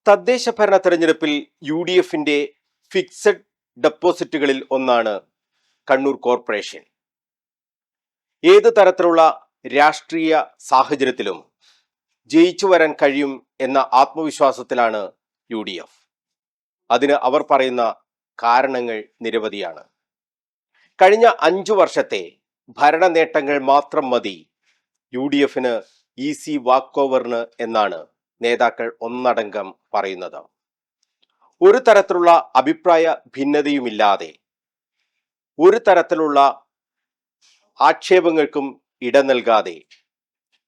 തദ്ദേശ ഭരണ തെരഞ്ഞെടുപ്പിൽ UDFന്റെ ഫിക്സഡ് ഡെപ്പോസിറ്റുകളിൽ ഒന്നാണ് കണ്ണൂർ കോർപ്പറേഷൻ. ഏത് തരത്തിലുള്ള രാഷ്ട്രീയ സാഹചര്യത്തിലും ജയിച്ചു വരാൻ കഴിയും എന്ന ആത്മവിശ്വാസത്തിലാണ് UDF. അതിന് അവർ പറയുന്ന കാരണങ്ങൾ നിരവധിയാണ്. കഴിഞ്ഞ 5 വർഷത്തെ ഭരണ നേട്ടങ്ങൾ മാത്രം മതി UDFന് ഈസി വാക്ക് ഓവറിന് എന്നാണ് നേതാക്കൾ ഒന്നടങ്കം പറയുന്നത്. ഒരു തരത്തിലുള്ള അഭിപ്രായ ഭിന്നതയുമില്ലാതെ, ഒരു തരത്തിലുള്ള ആക്ഷേപങ്ങൾക്കും ഇട നൽകാതെ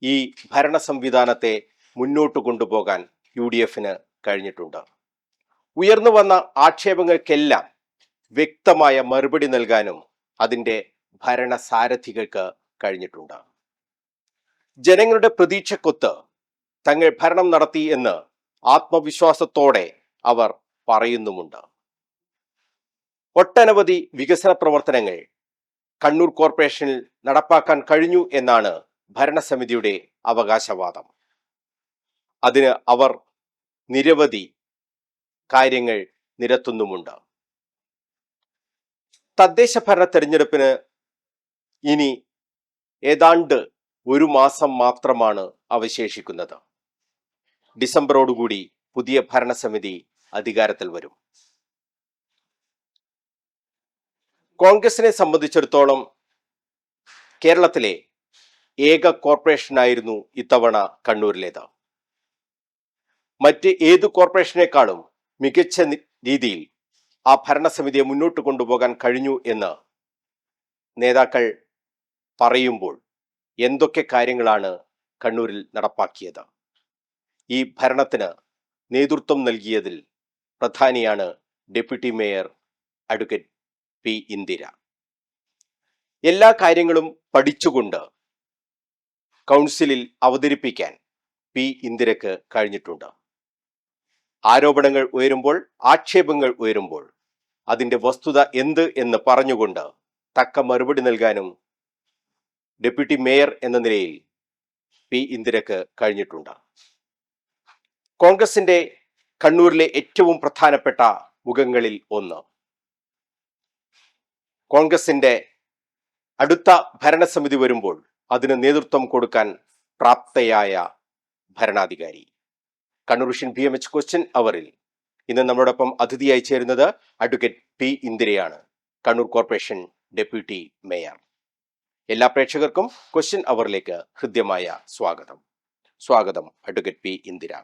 ഈ ഭരണ സംവിധാനത്തെ മുന്നോട്ട് കൊണ്ടുപോകാൻ UDFന് കഴിഞ്ഞിട്ടുണ്ട്. ഉയർന്നു വന്ന ആക്ഷേപങ്ങൾക്കെല്ലാം വ്യക്തമായ മറുപടി നൽകാനും അതിൻ്റെ ഭരണസാരഥികൾക്ക് കഴിഞ്ഞിട്ടുണ്ട്. ജനങ്ങളുടെ പ്രതീക്ഷക്കൊത്ത് തങ്ങൾ ഭരണം നടത്തി എന്ന് ആത്മവിശ്വാസത്തോടെ അവർ പറയുന്നുമുണ്ട്. ഒട്ടനവധി വികസന പ്രവർത്തനങ്ങൾ കണ്ണൂർ കോർപ്പറേഷനിൽ നടപ്പാക്കാൻ കഴിഞ്ഞു എന്നാണ് ഭരണസമിതിയുടെ അവകാശവാദം. അതിന് അവർ നിരവധി കാര്യങ്ങൾ നിരത്തുന്നുമുണ്ട്. തദ്ദേശ ഭരണ തെരഞ്ഞെടുപ്പിന് ഇനി ഏതാണ്ട് 1 മാസം മാത്രമാണ് അവശേഷിക്കുന്നത്. ഡിസംബറോടുകൂടി പുതിയ ഭരണസമിതി അധികാരത്തിൽ വരും. കോൺഗ്രസിനെ സംബന്ധിച്ചിടത്തോളം കേരളത്തിലെ ഏക കോർപ്പറേഷനായിരുന്നു ഇത്തവണ കണ്ണൂരിലേത്. മറ്റ് ഏത് കോർപ്പറേഷനേക്കാളും മികച്ച രീതിയിൽ ആ ഭരണസമിതിയെ മുന്നോട്ട് കൊണ്ടുപോകാൻ കഴിഞ്ഞു എന്ന് നേതാക്കൾ പറയുമ്പോൾ എന്തൊക്കെ കാര്യങ്ങളാണ് കണ്ണൂരിൽ നടപ്പാക്കിയത്? ഈ ഭരണത്തിന് നേതൃത്വം നൽകിയതിൽ പ്രധാനിയാണ് deputy mayor advocate P Indira. എല്ലാ കാര്യങ്ങളും പഠിച്ചുകൊണ്ട് കൗൺസിലിൽ അവതരിപ്പിക്കാൻ പി ഇന്ദിരക്ക് കഴിഞ്ഞിട്ടുണ്ട്. ആരോപണങ്ങൾ ഉയരുമ്പോൾ, ആക്ഷേപങ്ങൾ ഉയരുമ്പോൾ അതിൻ്റെ വസ്തുത എന്ത് എന്ന് പറഞ്ഞുകൊണ്ട് തക്ക മറുപടി നൽകാനും ഡെപ്യൂട്ടി മേയർ എന്ന നിലയിൽ പി ഇന്ദിരക്ക് കഴിഞ്ഞിട്ടുണ്ട്. കോൺഗ്രസിന്റെ കണ്ണൂരിലെ ഏറ്റവും പ്രധാനപ്പെട്ട മുഖങ്ങളിൽ ഒന്ന്, കോൺഗ്രസിന്റെ അടുത്ത ഭരണസമിതി വരുമ്പോൾ അതിന് നേതൃത്വം കൊടുക്കാൻ പ്രാപ്തയായ ഭരണാധികാരി. കണ്ണൂർ വിഷൻ BMH ക്വസ്റ്റ്യൻ അവറിൽ ഇന്ന് നമ്മളോടൊപ്പം അതിഥിയായി ചേരുന്നത് അഡ്വക്കേറ്റ് പി ഇന്ദിരയാണ്, കണ്ണൂർ കോർപ്പറേഷൻ ഡെപ്യൂട്ടി മേയർ. എല്ലാ പ്രേക്ഷകർക്കും ക്വസ്റ്റ്യൻ അവറിലേക്ക് ഹൃദ്യമായ സ്വാഗതം അഡ്വക്കേറ്റ് പി ഇന്ദിര.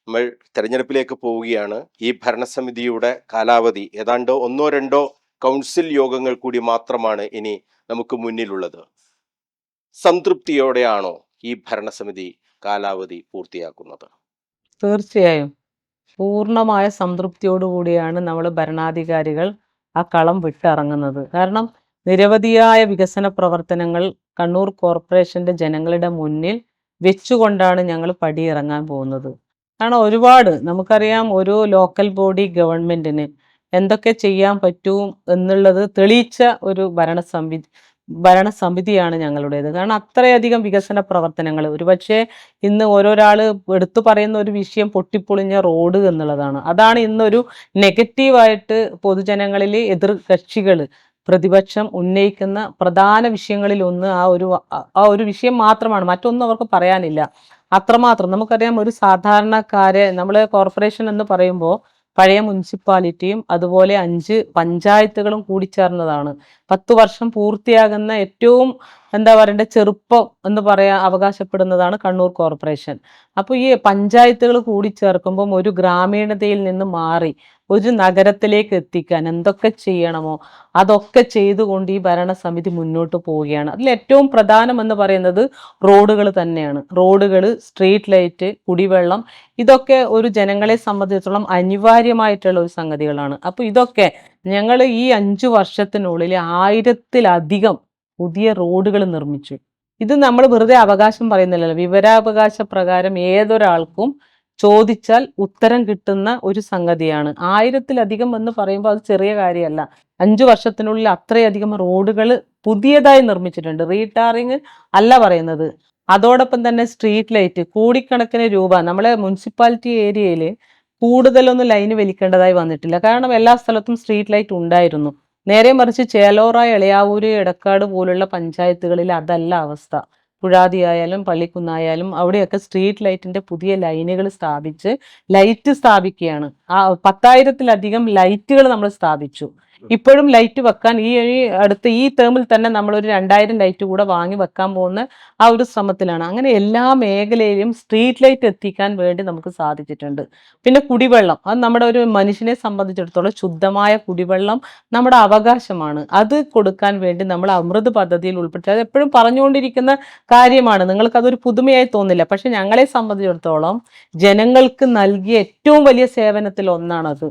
നമ്മൾ തെരഞ്ഞെടുപ്പിലേക്ക് പോവുകയാണ്. ഈ ഭരണസമിതിയുടെ കാലാവധി ഏതാണ്ട് 1-2 കൗൺസിൽ യോഗങ്ങൾ കൂടി മാത്രമാണ് ഇനി നമുക്ക് മുന്നിലുള്ളത്. സംതൃപ്തിയോടെയാണോ ഈ ഭരണസമിതി കാലാവധി പൂർത്തിയാക്കുന്നത്? തീർച്ചയായും പൂർണ്ണമായ സംതൃപ്തിയോടുകൂടിയാണ് നമ്മൾ ഭരണാധികാരികൾ ആ കളം വിട്ടിറങ്ങുന്നത്. കാരണം നിരവധിയായ വികസന പ്രവർത്തനങ്ങൾ കണ്ണൂർ കോർപ്പറേഷന്റെ ജനങ്ങളുടെ മുന്നിൽ വെച്ചുകൊണ്ടാണ് ഞങ്ങൾ പടിയിറങ്ങാൻ പോകുന്നത്. കാരണം ഒരുപാട് നമുക്കറിയാം, ഒരു ലോക്കൽ ബോഡി ഗവൺമെന്റിന് എന്തൊക്കെ ചെയ്യാൻ പറ്റും എന്നുള്ളത് തെളിയിച്ച ഒരു ഭരണസമിതിയാണ് ഞങ്ങളുടേത്. കാരണം അത്രയധികം വികസന പ്രവർത്തനങ്ങൾ, ഒരുപക്ഷെ ഇന്ന് ഓരോരാൾ എടുത്തു പറയുന്ന ഒരു വിഷയം പൊട്ടിപ്പൊളിഞ്ഞ റോഡ് എന്നുള്ളതാണ്. അതാണ് ഇന്നൊരു നെഗറ്റീവായിട്ട് പൊതുജനങ്ങളിൽ എതിർ കക്ഷികൾ പ്രതിപക്ഷം ഉന്നയിക്കുന്ന പ്രധാന വിഷയങ്ങളിൽ ഒന്ന് ആ ഒരു വിഷയം മാത്രമാണ്. മറ്റൊന്നും അവർക്ക് പറയാനില്ല. അത്രമാത്രം നമുക്കറിയാം. ഒരു സാധാരണക്കാരെ നമ്മൾ കോർപ്പറേഷൻ എന്ന് പറയുമ്പോൾ പഴയ മുനിസിപ്പാലിറ്റിയും അതുപോലെ 5 പഞ്ചായത്തുകളും കൂടിച്ചേർന്നതാണ്. 10 വർഷം പൂർത്തിയാകുന്ന ഏറ്റവും ചെറുപ്പം എന്ന് അവകാശപ്പെടുന്നതാണ് കണ്ണൂർ കോർപ്പറേഷൻ. അപ്പോൾ ഈ പഞ്ചായത്തുകൾ കൂടിച്ചേർക്കുമ്പം ഒരു ഗ്രാമീണതയിൽ നിന്ന് മാറി ഒരു നഗരത്തിലേക്ക് എത്തിക്കാൻ എന്തൊക്കെ ചെയ്യണമോ അതൊക്കെ ചെയ്തുകൊണ്ട് ഈ ഭരണസമിതി മുന്നോട്ട് പോവുകയാണ്. അതിൽ ഏറ്റവും പ്രധാനം എന്ന് പറയുന്നത് റോഡുകൾ തന്നെയാണ്. റോഡുകൾ, സ്ട്രീറ്റ് ലൈറ്റ്, കുടിവെള്ളം, ഇതൊക്കെ ഒരു ജനങ്ങളെ സംബന്ധിച്ചിടത്തോളം അനിവാര്യമായിട്ടുള്ള ഒരു സംഗതികളാണ്. അപ്പോൾ ഇതൊക്കെ ഞങ്ങൾ ഈ 5 വർഷത്തിനുള്ളിൽ 1000-ലധികം പുതിയ റോഡുകൾ നിർമ്മിച്ചു. ഇത് നമ്മൾ വെറുതെ അവകാശം പറയുന്നില്ലല്ലോ. വിവരാവകാശ പ്രകാരം ഏതൊരാൾക്കും ചോദിച്ചാൽ ഉത്തരം കിട്ടുന്ന ഒരു സംഗതിയാണ്. 1000-ലധികം എന്ന് പറയുമ്പോൾ അത് ചെറിയ കാര്യമല്ല. 5 വർഷത്തിനുള്ളിൽ അത്രയധികം റോഡുകൾ പുതിയതായി നിർമ്മിച്ചിട്ടുണ്ട്. റീടാറിങ് അല്ല പറയുന്നത്. അതോടൊപ്പം തന്നെ സ്ട്രീറ്റ് ലൈറ്റ് കോടിക്കണക്കിന് രൂപ നമ്മളെ മുനിസിപ്പാലിറ്റി ഏരിയയിൽ കൂടുതലൊന്നും ലൈന് വലിക്കേണ്ടതായി വന്നിട്ടില്ല. കാരണം എല്ലാ സ്ഥലത്തും സ്ട്രീറ്റ് ലൈറ്റ് ഉണ്ടായിരുന്നു. നേരെ മറിച്ച് ചേലോറ, എളയാവൂര്, എടക്കാട് പോലുള്ള പഞ്ചായത്തുകളിൽ അതല്ല അവസ്ഥ. പുഴാതിയായാലും പള്ളിക്കുന്നായാലും അവിടെയൊക്കെ സ്ട്രീറ്റ് ലൈറ്റിന്റെ പുതിയ ലൈനുകൾ സ്ഥാപിച്ച് ലൈറ്റ് സ്ഥാപിക്കുകയാണ്. 10,000-ലധികം ലൈറ്റുകൾ നമ്മൾ സ്ഥാപിച്ചു. ഇപ്പോഴും ലൈറ്റ് വെക്കാൻ അടുത്ത ഈ ടേമിൽ തന്നെ നമ്മൾ ഒരു 2,000 ലൈറ്റ് കൂടെ വാങ്ങി വെക്കാൻ പോകുന്ന ആ ഒരു ശ്രമത്തിലാണ്. അങ്ങനെ എല്ലാ മേഖലയിലും സ്ട്രീറ്റ് ലൈറ്റ് എത്തിക്കാൻ വേണ്ടി നമുക്ക് സാധിച്ചിട്ടുണ്ട്. പിന്നെ കുടിവെള്ളം, അത് നമ്മുടെ ഒരു മനുഷ്യനെ സംബന്ധിച്ചിടത്തോളം ശുദ്ധമായ കുടിവെള്ളം നമ്മുടെ അവകാശമാണ്. അത് കൊടുക്കാൻ വേണ്ടി നമ്മൾ അമൃത് പദ്ധതിയിൽ ഉൾപ്പെടുത്തി. അത് എപ്പോഴും പറഞ്ഞുകൊണ്ടിരിക്കുന്ന കാര്യമാണ്, നിങ്ങൾക്ക് അതൊരു പുതുമയായി തോന്നില്ല. പക്ഷെ ഞങ്ങളെ സംബന്ധിച്ചിടത്തോളം ജനങ്ങൾക്ക് നൽകിയ ഏറ്റവും വലിയ സേവനത്തിൽ ഒന്നാണത്.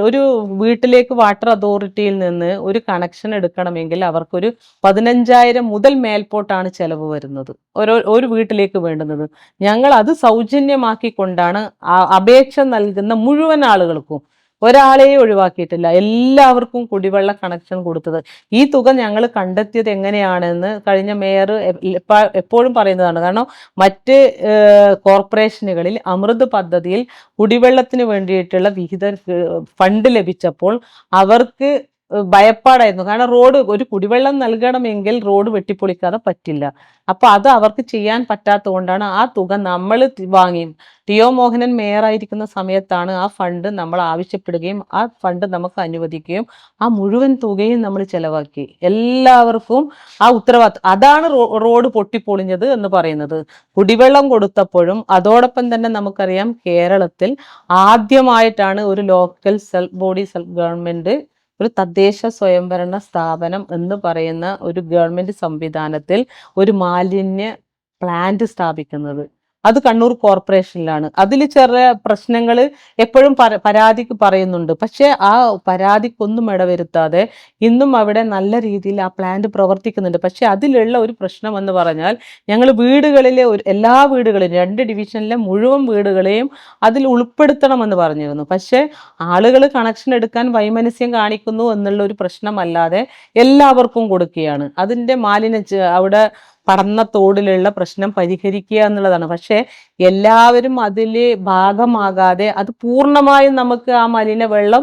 ഒരു വീട്ടിലേക്ക് വാട്ടർ അതോറിറ്റിയിൽ നിന്ന് ഒരു കണക്ഷൻ എടുക്കണമെങ്കിൽ അവർക്കൊരു 15,000 മുതൽ മേൽപോട്ടാണ് ചെലവ് വരുന്നത് ഒരു വീട്ടിലേക്ക് വേണ്ടുന്നത്. ഞങ്ങൾ അത് സൗജന്യമാക്കിക്കൊണ്ടാണ് അപേക്ഷ നൽകുന്ന മുഴുവൻ ആളുകൾക്കും, ഒരാളെയും ഒഴിവാക്കിയിട്ടില്ല, എല്ലാവർക്കും കുടിവെള്ള കണക്ഷൻ കൊടുത്തത്. ഈ തുക ഞങ്ങൾ കണ്ടെത്തിയത് എങ്ങനെയാണെന്ന് കഴിഞ്ഞ മേയർ എപ്പോഴും പറയുന്നതാണ്. കാരണം മറ്റ് കോർപ്പറേഷനുകളിൽ അമൃത് പദ്ധതിയിൽ കുടിവെള്ളത്തിന് വേണ്ടിയിട്ടുള്ള വിഹിത ഫണ്ട് ലഭിച്ചപ്പോൾ അവർക്ക് ഭയപ്പാടായിരുന്നു. കാരണം ഒരു കുടിവെള്ളം നൽകണമെങ്കിൽ റോഡ് വെട്ടിപ്പൊളിക്കാതെ പറ്റില്ല. അപ്പൊ അത് അവർക്ക് ചെയ്യാൻ പറ്റാത്തത് കൊണ്ടാണ് ആ തുക നമ്മൾ വാങ്ങി. ടി.ഒ. മോഹനൻ മേയറായിരിക്കുന്ന സമയത്താണ് ആ ഫണ്ട് നമ്മൾ ആവശ്യപ്പെടുകയും ആ ഫണ്ട് നമുക്ക് അനുവദിക്കുകയും ആ മുഴുവൻ തുകയും നമ്മൾ ചെലവാക്കി. എല്ലാവർക്കും ആ ഉത്തരവാദിത്വം. അതാണ് റോഡ് പൊട്ടിപ്പൊളിഞ്ഞത് എന്ന് പറയുന്നത്. കുടിവെള്ളം കൊടുത്തപ്പോഴും അതോടൊപ്പം തന്നെ നമുക്കറിയാം, കേരളത്തിൽ ആദ്യമായിട്ടാണ് ഒരു ലോക്കൽ സെൽഫ് ഗവൺമെന്റ്, ഒരു തദ്ദേശ സ്വയംഭരണ സ്ഥാപനം എന്ന് പറയുന്ന ഒരു ഗവൺമെന്റ് സംവിധാനത്തിൽ ഒരു മാലിന്യ പ്ലാന്റ് സ്ഥാപിക്കുന്നത്. അത് കണ്ണൂർ കോർപ്പറേഷനിലാണ്. അതിൽ ചെറിയ പ്രശ്നങ്ങൾ എപ്പോഴും പരാതിക്ക് പറയുന്നുണ്ട്. പക്ഷെ ആ പരാതിക്കൊന്നും ഇടവരുത്താതെ ഇന്നും അവിടെ നല്ല രീതിയിൽ ആ പ്ലാന്റ് പ്രവർത്തിക്കുന്നുണ്ട്. പക്ഷെ അതിലുള്ള ഒരു പ്രശ്നം എന്ന് പറഞ്ഞാൽ, ഞങ്ങൾ വീടുകളിലെ എല്ലാ വീടുകളിലും 2 ഡിവിഷനിലെ മുഴുവൻ വീടുകളെയും അതിൽ ഉൾപ്പെടുത്തണമെന്ന് പറഞ്ഞിരുന്നു. പക്ഷെ ആളുകൾ കണക്ഷൻ എടുക്കാൻ വൈമനസ്യം കാണിക്കുന്നു എന്നുള്ള ഒരു പ്രശ്നമല്ലാതെ എല്ലാവർക്കും കൊടുക്കുകയാണ്. അതിൻ്റെ അവിടെ പടന്ന തോടിലുള്ള പ്രശ്നം പരിഹരിക്കുക എന്നുള്ളതാണ്. പക്ഷെ എല്ലാവരും അതിൽ ഭാഗമാകാതെ അത് പൂർണ്ണമായും നമുക്ക് ആ മലിന വെള്ളം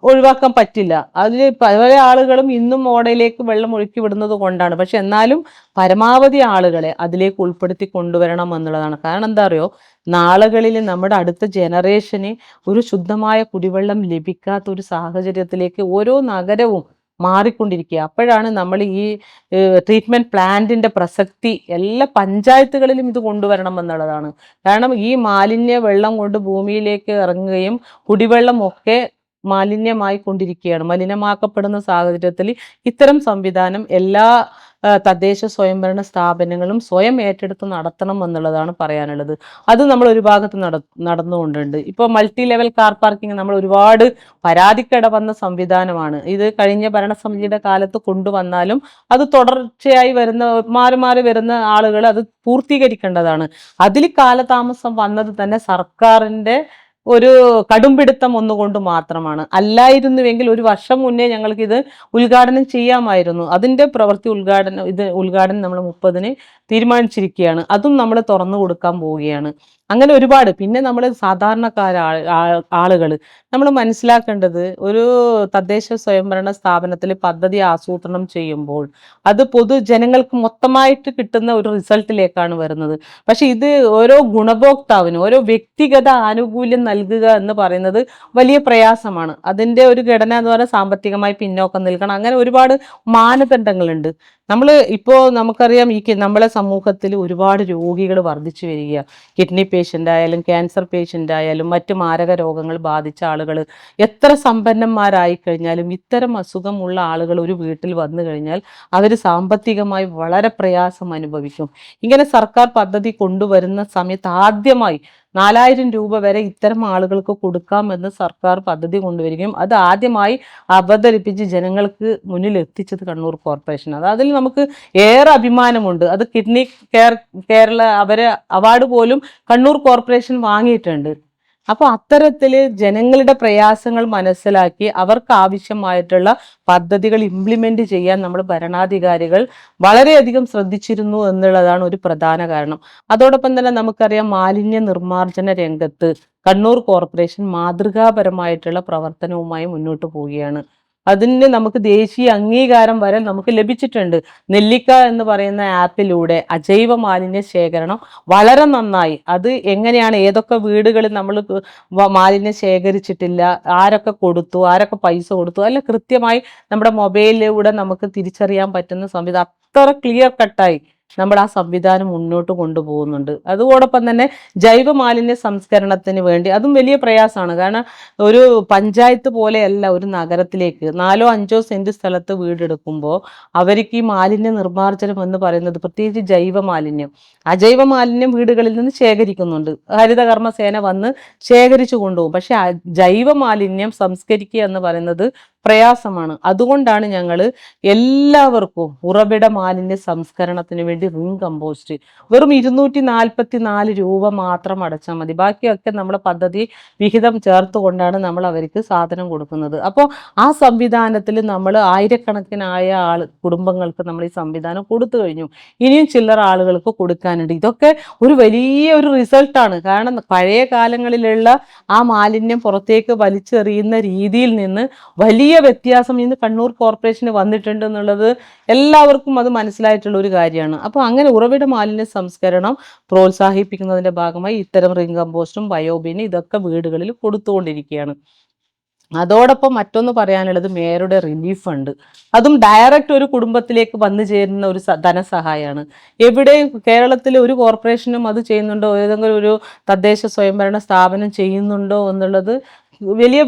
ഒഴിവാക്കാൻ പറ്റില്ല. അതിൽ പല ആളുകളും ഇന്നും ഓടയിലേക്ക് വെള്ളം ഒഴുക്കി വിടുന്നത് കൊണ്ടാണ്. പക്ഷെ എന്നാലും പരമാവധി ആളുകളെ അതിലേക്ക് ഉൾപ്പെടുത്തി കൊണ്ടുവരണം എന്നുള്ളതാണ്. കാരണം എന്താ അറിയോ, നാളുകളിൽ നമ്മുടെ അടുത്ത ജനറേഷന് ഒരു ശുദ്ധമായ കുടിവെള്ളം ലഭിക്കാത്ത ഒരു സാഹചര്യത്തിലേക്ക് ഓരോ നഗരവും മാറിക്കൊണ്ടിരിക്കുക. അപ്പോഴാണ് നമ്മൾ ഈ ട്രീറ്റ്മെന്റ് പ്ലാന്റിന്റെ പ്രസക്തി എല്ലാ പഞ്ചായത്തുകളിലും ഇത് കൊണ്ടുവരണം എന്നുള്ളതാണ്. കാരണം ഈ മാലിന്യ വെള്ളം കൊണ്ട് ഭൂമിയിലേക്ക് ഇറങ്ങുകയും കുടിവെള്ളം ഒക്കെ മാലിന്യമായി കൊണ്ടിരിക്കുകയാണ്. മലിനമാക്കപ്പെടുന്ന സാഹചര്യത്തിൽ ഇത്തരം സംവിധാനം എല്ലാ തദ്ദേശ സ്വയംഭരണ സ്ഥാപനങ്ങളും സ്വയം ഏറ്റെടുത്ത് നടത്തണം എന്നുള്ളതാണ് പറയാനുള്ളത്. അത് നമ്മൾ ഒരു ഭാഗത്ത് നടന്നുകൊണ്ടുണ്ട്. ഇപ്പോൾ മൾട്ടി ലെവൽ കാർ പാർക്കിംഗ് നമ്മൾ ഒരുപാട് പരാതിക്കിട വന്ന സംവിധാനമാണ്. ഇത് കഴിഞ്ഞ ഭരണസമിതിയുടെ കാലത്ത് കൊണ്ടുവന്നാലും അത് തുടർച്ചയായി മാറി മാറി വരുന്ന ആളുകൾ അത് പൂർത്തീകരിക്കേണ്ടതാണ്. അതിൽ കാലതാമസം വന്നത് തന്നെ സർക്കാരിന്റെ ഒരു കടുംപിടുത്തം ഒന്നുകൊണ്ട് മാത്രമാണ്. അല്ലായിരുന്നുവെങ്കിൽ ഒരു വർഷം മുന്നേ ഞങ്ങൾക്ക് ഇത് ഉദ്ഘാടനം ചെയ്യാമായിരുന്നു. അതിന്റെ പ്രവൃത്തി ഉദ്ഘാടനം നമ്മൾ 30-ന് തീരുമാനിച്ചിരിക്കുകയാണ്. അതും നമ്മൾ തുറന്നു കൊടുക്കാൻ പോവുകയാണ്. അങ്ങനെ ഒരുപാട്. പിന്നെ നമ്മൾ ആളുകൾ നമ്മൾ മനസ്സിലാക്കേണ്ടത്, ഒരു തദ്ദേശ സ്വയംഭരണ സ്ഥാപനത്തിൽ പദ്ധതി ആസൂത്രണം ചെയ്യുമ്പോൾ അത് പൊതുജനങ്ങൾക്ക് മൊത്തമായിട്ട് കിട്ടുന്ന ഒരു റിസൾട്ടിലേക്കാണ് വരുന്നത്. പക്ഷെ ഇത് ഓരോ ഗുണഭോക്താവിനും ഓരോ വ്യക്തിഗത ആനുകൂല്യം നൽകുക എന്ന് പറയുന്നത് വലിയ പ്രയാസമാണ്. അതിൻ്റെ ഒരു ഘടന എന്ന് പറഞ്ഞാൽ സാമ്പത്തികമായി പിന്നോക്കം നിൽക്കണം. അങ്ങനെ ഒരുപാട് മാനദണ്ഡങ്ങളുണ്ട്. നമുക്കറിയാം, നമ്മളെ സമൂഹത്തിൽ ഒരുപാട് രോഗികൾ വർദ്ധിച്ചു വരിക. കിഡ്നി പേഷ്യൻ്റ് ആയാലും ക്യാൻസർ പേഷ്യൻ്റ് ആയാലും മറ്റ് മാരക രോഗങ്ങൾ ബാധിച്ച ആളുകൾ, എത്ര സമ്പന്നന്മാരായി കഴിഞ്ഞാലും ഇത്തരം അസുഖമുള്ള ആളുകൾ ഒരു വീട്ടിൽ വന്നു കഴിഞ്ഞാൽ അവർ സാമ്പത്തികമായി വളരെ പ്രയാസം അനുഭവിക്കും. ഇങ്ങനെ സർക്കാർ പദ്ധതി കൊണ്ടുവരുന്ന സമയത്ത് ആദ്യമായി 4,000 രൂപ വരെ ഇത്തരം ആളുകൾക്ക് കൊടുക്കാമെന്ന് സർക്കാർ പദ്ധതി കൊണ്ടുവരികയും അത് ആദ്യമായി അവതരിപ്പിച്ച് ജനങ്ങൾക്ക് മുന്നിൽ എത്തിച്ചത് കണ്ണൂർ കോർപ്പറേഷൻ. അതിൽ നമുക്ക് ഏറെ അഭിമാനമുണ്ട്. അത് കിഡ്നി കെയർ കേരള അവരെ അവാർഡ് പോലും കണ്ണൂർ കോർപ്പറേഷൻ വാങ്ങിയിട്ടുണ്ട്. അപ്പോൾ അത്തരത്തില് ജനങ്ങളുടെ പ്രയാസങ്ങൾ മനസ്സിലാക്കി അവർക്ക് ആവശ്യമായിട്ടുള്ള പദ്ധതികൾ ഇംപ്ലിമെന്റ് ചെയ്യാൻ നമ്മൾ ഭരണാധികാരികൾ വളരെയധികം ശ്രദ്ധിച്ചിരുന്നു എന്നുള്ളതാണ് ഒരു പ്രധാന കാരണം. അതോടൊപ്പം തന്നെ നമുക്കറിയാം, മാലിന്യ നിർമ്മാർജ്ജന രംഗത്ത് കണ്ണൂർ കോർപ്പറേഷൻ മാതൃകാപരമായിട്ടുള്ള പ്രവർത്തനവുമായി മുന്നോട്ട് പോവുകയാണ്. അതിന് നമുക്ക് ദേശീയ അംഗീകാരം വരെ നമുക്ക് ലഭിച്ചിട്ടുണ്ട്. നെല്ലിക്ക എന്ന് പറയുന്ന ആപ്പിലൂടെ അജൈവ മാലിന്യ ശേഖരണം വളരെ നന്നായി, അത് എങ്ങനെയാണ്, ഏതൊക്കെ വീടുകളിൽ നമ്മൾ മാലിന്യം ശേഖരിച്ചിട്ടില്ല, ആരൊക്കെ കൊടുത്തു, ആരൊക്കെ പൈസ കൊടുത്തു, അല്ല കൃത്യമായി നമ്മുടെ മൊബൈലിലൂടെ നമുക്ക് തിരിച്ചറിയാൻ പറ്റുന്ന സംവിധാനം അത്ര ക്ലിയർ കട്ടായി നമ്മൾ ആ സംവിധാനം മുന്നോട്ട് കൊണ്ടുപോകുന്നുണ്ട്. അതോടൊപ്പം തന്നെ ജൈവ മാലിന്യ സംസ്കരണത്തിന് വേണ്ടി അതും വലിയ പ്രയാസമാണ്. കാരണം ഒരു പഞ്ചായത്ത് പോലെയല്ല ഒരു നഗരത്തിലേക്ക് 4-5 സെന്റ് സ്ഥലത്ത് വീടെടുക്കുമ്പോൾ അവർക്ക് ഈ മാലിന്യ നിർമ്മാർജ്ജനം എന്ന് പറയുന്നത്, പ്രത്യേകിച്ച് ജൈവ മാലിന്യം, അജൈവ മാലിന്യം വീടുകളിൽ നിന്ന് ശേഖരിക്കുന്നുണ്ട്, ഹരിതകർമ്മസേന വന്ന് ശേഖരിച്ചു കൊണ്ടുപോകും. പക്ഷെ ജൈവ മാലിന്യം സംസ്കരിക്കുക എന്ന് പറയുന്നത് പ്രയാസമാണ്. അതുകൊണ്ടാണ് ഞങ്ങൾ എല്ലാവർക്കും ഉറവിട മാലിന്യ സംസ്കരണത്തിന് വേണ്ടി റിംഗ് കമ്പോസ്റ്റ് വെറും 244 രൂപ മാത്രം അടച്ചാൽ മതി. ബാക്കിയൊക്കെ നമ്മുടെ പദ്ധതി വിഹിതം ചേർത്തുകൊണ്ടാണ് നമ്മൾ അവർക്ക് സാധനം കൊടുക്കുന്നത്. അപ്പോൾ ആ സംവിധാനത്തിൽ നമ്മൾ ആയിരക്കണക്കിനായ കുടുംബങ്ങൾക്ക് നമ്മൾ ഈ സംവിധാനം കൊടുത്തു കഴിഞ്ഞു. ഇനിയും ചില്ലറ ആളുകൾക്ക് കൊടുക്കാനുണ്ട്. ഇതൊക്കെ ഒരു വലിയ ഒരു റിസൾട്ടാണ്. കാരണം പഴയ കാലങ്ങളിലുള്ള ആ മാലിന്യം പുറത്തേക്ക് വലിച്ചെറിയുന്ന രീതിയിൽ നിന്ന് വലിയ വ്യത്യാസം ഇന്ന് കണ്ണൂർ കോർപ്പറേഷന് വന്നിട്ടുണ്ട് എന്നുള്ളത് എല്ലാവർക്കും അത് മനസ്സിലായിട്ടുള്ള ഒരു കാര്യമാണ്. അപ്പോൾ അങ്ങനെ ഉറവിട മാലിന്യ സംസ്കരണം പ്രോത്സാഹിപ്പിക്കുന്നതിന്റെ ഭാഗമായി ഇത്തരം റിംഗ് കമ്പോസ്റ്റും ബയോബിനും ഇതൊക്കെ വീടുകളിൽ കൊടുത്തുകൊണ്ടിരിക്കുകയാണ്. അതോടൊപ്പം മറ്റൊന്ന് പറയാനുള്ളത് മേയറുടെ റിലീഫ് ഫണ്ട്. അതും ഡയറക്റ്റ് ഒരു കുടുംബത്തിലേക്ക് വന്നു ചേരുന്ന ഒരു ധനസഹായമാണ്. എവിടെയും കേരളത്തിൽ ഒരു കോർപ്പറേഷനും അത് ചെയ്യുന്നുണ്ടോ, ഏതെങ്കിലും ഒരു തദ്ദേശ സ്വയംഭരണ സ്ഥാപനം ചെയ്യുന്നുണ്ടോ എന്നുള്ളത് വലിയ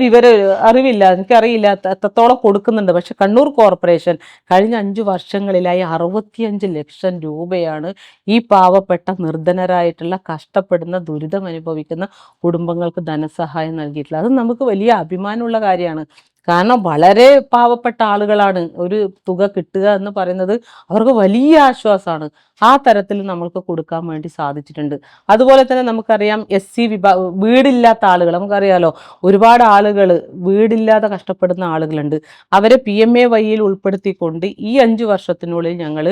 അറിവില്ല, എനിക്കറിയില്ല എത്രത്തോളം കൊടുക്കുന്നുണ്ട്. പക്ഷെ കണ്ണൂർ കോർപ്പറേഷൻ കഴിഞ്ഞ 5 വർഷങ്ങളിലായി 65 ലക്ഷം രൂപയാണ് ഈ പാവപ്പെട്ട നിർധനരായിട്ടുള്ള കഷ്ടപ്പെടുന്ന ദുരിതം അനുഭവിക്കുന്ന കുടുംബങ്ങൾക്ക് ധനസഹായം നൽകിയിട്ടുള്ളത്. അത് നമുക്ക് വലിയ അഭിമാനമുള്ള കാര്യമാണ്. കാരണം വളരെ പാവപ്പെട്ട ആളുകളാണ്, ഒരു തുക കിട്ടുക എന്ന് പറയുന്നത് അവർക്ക് വലിയ ആശ്വാസമാണ്. ആ തരത്തിൽ നമ്മൾക്ക് കൊടുക്കാൻ വേണ്ടി സാധിച്ചിട്ടുണ്ട്. അതുപോലെ തന്നെ നമുക്കറിയാം, SC വീടില്ലാത്ത ആളുകൾ, നമുക്കറിയാലോ ഒരുപാട് ആളുകൾ വീടില്ലാതെ കഷ്ടപ്പെടുന്ന ആളുകളുണ്ട്. അവരെ PMAYയിൽ ഉൾപ്പെടുത്തിക്കൊണ്ട് ഈ 5 വർഷത്തിനുള്ളിൽ ഞങ്ങൾ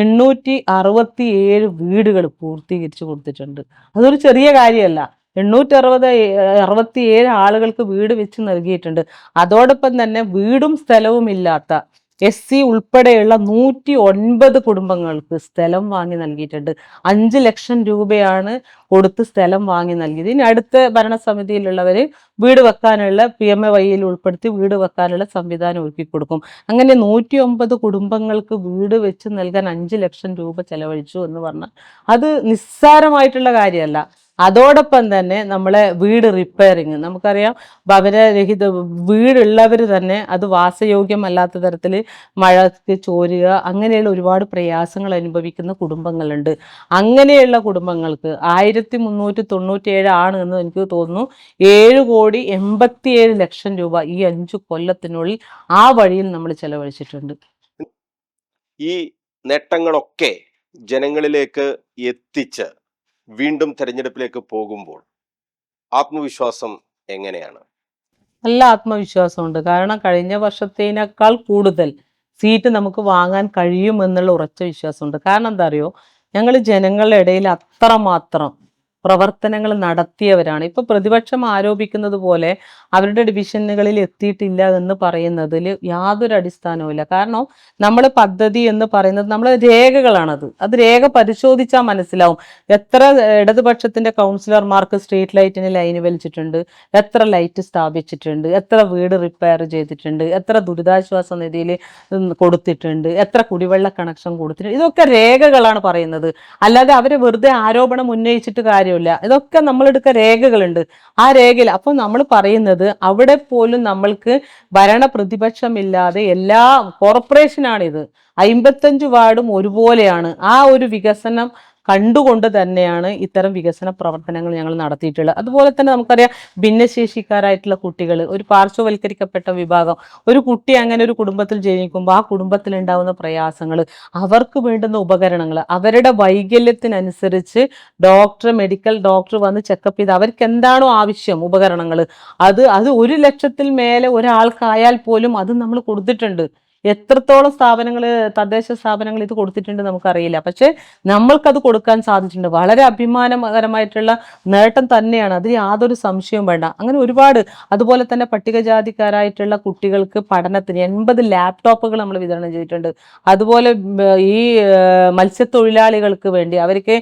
867 വീടുകൾ പൂർത്തീകരിച്ചു കൊടുത്തിട്ടുണ്ട്. അതൊരു ചെറിയ കാര്യമല്ല. 867 ആളുകൾക്ക് വീട് വെച്ച് നൽകിയിട്ടുണ്ട്. അതോടൊപ്പം തന്നെ വീടും സ്ഥലവും ഇല്ലാത്ത SC ഉൾപ്പെടെയുള്ള 109 കുടുംബങ്ങൾക്ക് സ്ഥലം വാങ്ങി നൽകിയിട്ടുണ്ട്. 5 ലക്ഷം രൂപയാണ് കൊടുത്ത് സ്ഥലം വാങ്ങി നൽകിയത്. ഇനി അടുത്ത ഭരണസമിതിയിലുള്ളവർ വീട് വെക്കാനുള്ള PMAYയിൽ ഉൾപ്പെടുത്തി വീട് വെക്കാനുള്ള സംവിധാനം ഒരുക്കി കൊടുക്കും. അങ്ങനെ 109 കുടുംബങ്ങൾക്ക് വീട് വെച്ച് നൽകാൻ 5 ലക്ഷം രൂപ ചെലവഴിച്ചു എന്ന് പറഞ്ഞാൽ അത് നിസ്സാരമായിട്ടുള്ള കാര്യമല്ല. അതോടൊപ്പം തന്നെ നമ്മളെ വീട് റിപ്പയറിങ്, നമുക്കറിയാം ഭവനരഹിത വീടുള്ളവർ തന്നെ അത് വാസയോഗ്യമല്ലാത്ത തരത്തിൽ മഴയ്ക്ക് ചോരുക, അങ്ങനെയുള്ള ഒരുപാട് പ്രയാസങ്ങൾ അനുഭവിക്കുന്ന കുടുംബങ്ങളുണ്ട്. അങ്ങനെയുള്ള കുടുംബങ്ങൾക്ക് 1397 ആണ് എന്ന് എനിക്ക് തോന്നുന്നു, 7,87,00,000 രൂപ ഈ 5 കൊല്ലത്തിനുള്ളിൽ ആ വഴിയിൽ നമ്മൾ ചെലവഴിച്ചിട്ടുണ്ട്. ഈ നേട്ടങ്ങളൊക്കെ ജനങ്ങളിലേക്ക് എത്തിച്ച് വീണ്ടും തെരഞ്ഞെടുപ്പിലേക്ക് പോകുമ്പോൾ ആത്മവിശ്വാസം എങ്ങനെയാണ്? നല്ല ആത്മവിശ്വാസമുണ്ട്. കാരണം കഴിഞ്ഞ വർഷത്തേനേക്കാൾ കൂടുതൽ സീറ്റ് നമുക്ക് വാങ്ങാൻ കഴിയും എന്നുള്ള ഉറച്ച വിശ്വാസമുണ്ട്. കാരണം എന്താ അറിയോ, ഞങ്ങൾ ജനങ്ങളുടെ ഇടയിൽ അത്രമാത്രം പ്രവർത്തനങ്ങൾ നടത്തിയവരാണ്. ഇപ്പൊ പ്രതിപക്ഷം ആരോപിക്കുന്നത് പോലെ അവരുടെ ഡിവിഷനുകളിൽ എത്തിയിട്ടില്ല എന്ന് പറയുന്നതിൽ യാതൊരു അടിസ്ഥാനവുമില്ല. കാരണം നമ്മൾ പദ്ധതി എന്ന് പറയുന്നത് നമ്മളെ രേഖകളാണത്. അത് രേഖ പരിശോധിച്ചാൽ മനസ്സിലാവും. എത്ര ഇടതുപക്ഷത്തിന്റെ കൗൺസിലർമാർക്ക് സ്ട്രീറ്റ് ലൈറ്റിന് ലൈന് വലിച്ചിട്ടുണ്ട്, എത്ര ലൈറ്റ് സ്ഥാപിച്ചിട്ടുണ്ട്, എത്ര വീട് റിപ്പയർ ചെയ്തിട്ടുണ്ട്, എത്ര ദുരിതാശ്വാസ നിധിയിൽ കൊടുത്തിട്ടുണ്ട്, എത്ര കുടിവെള്ള കണക്ഷൻ കൊടുത്തിട്ടുണ്ട്. ഇതൊക്കെ രേഖകളാണ് പറയുന്നത്. അല്ലാതെ അവരെ വെറുതെ ആരോപണം ഉന്നയിച്ചിട്ട് കാര്യമില്ല. ഇതൊക്കെ നമ്മളെടുക്ക രേഖകളുണ്ട്. ആ രേഖയിൽ അപ്പോൾ നമ്മൾ പറയുന്നത് അവിടെ പോലും നമ്മൾക്ക് ഭരണ പ്രതിപക്ഷമില്ലാതെ എല്ലാ കോർപ്പറേഷനാണിത്, 55 വാർഡും ഒരുപോലെയാണ്. ആ ഒരു വികസനം കണ്ടുകൊണ്ട് തന്നെയാണ് ഇത്തരം വികസന പ്രവർത്തനങ്ങൾ ഞങ്ങൾ നടത്തിയിട്ടുള്ളത്. അതുപോലെ തന്നെ നമുക്കറിയാം, ഭിന്നശേഷിക്കാരായിട്ടുള്ള കുട്ടികൾ, ഒരു പാർശ്വവൽക്കരിക്കപ്പെട്ട വിഭാഗം, ഒരു കുട്ടി അങ്ങനെ ഒരു കുടുംബത്തിൽ ജനിക്കുമ്പോൾ ആ കുടുംബത്തിൽ ഉണ്ടാകുന്ന പ്രയാസങ്ങൾ, അവർക്ക് വേണ്ടുന്ന ഉപകരണങ്ങൾ, അവരുടെ വൈകല്യത്തിനനുസരിച്ച് മെഡിക്കൽ ഡോക്ടർ വന്ന് ചെക്കപ്പ് ചെയ്ത് അവർക്ക് എന്താണോ ആവശ്യം ഉപകരണങ്ങൾ, അത് 1 ലക്ഷത്തിൽ മേലെ ഒരാൾക്കായാൽ പോലും അത് നമ്മൾ കൊടുത്തിട്ടുണ്ട്. എത്രത്തോളം സ്ഥാപനങ്ങൾ, തദ്ദേശ സ്ഥാപനങ്ങൾ ഇത് കൊടുത്തിട്ടുണ്ട് നമുക്കറിയില്ല. പക്ഷെ നമ്മൾക്കത് കൊടുക്കാൻ സാധിച്ചിട്ടുണ്ട്. വളരെ അഭിമാനകരമായിട്ടുള്ള നേട്ടം തന്നെയാണ്, അതിൽ യാതൊരു സംശയവും വേണ്ട. അങ്ങനെ ഒരുപാട്. അതുപോലെ തന്നെ പട്ടികജാതിക്കാരായിട്ടുള്ള കുട്ടികൾക്ക് പഠനത്തിന് 80 ലാപ്ടോപ്പുകൾ നമ്മൾ വിതരണം ചെയ്തിട്ടുണ്ട്. അതുപോലെ ഈ മത്സ്യത്തൊഴിലാളികൾക്ക് വേണ്ടി, അവർക്ക്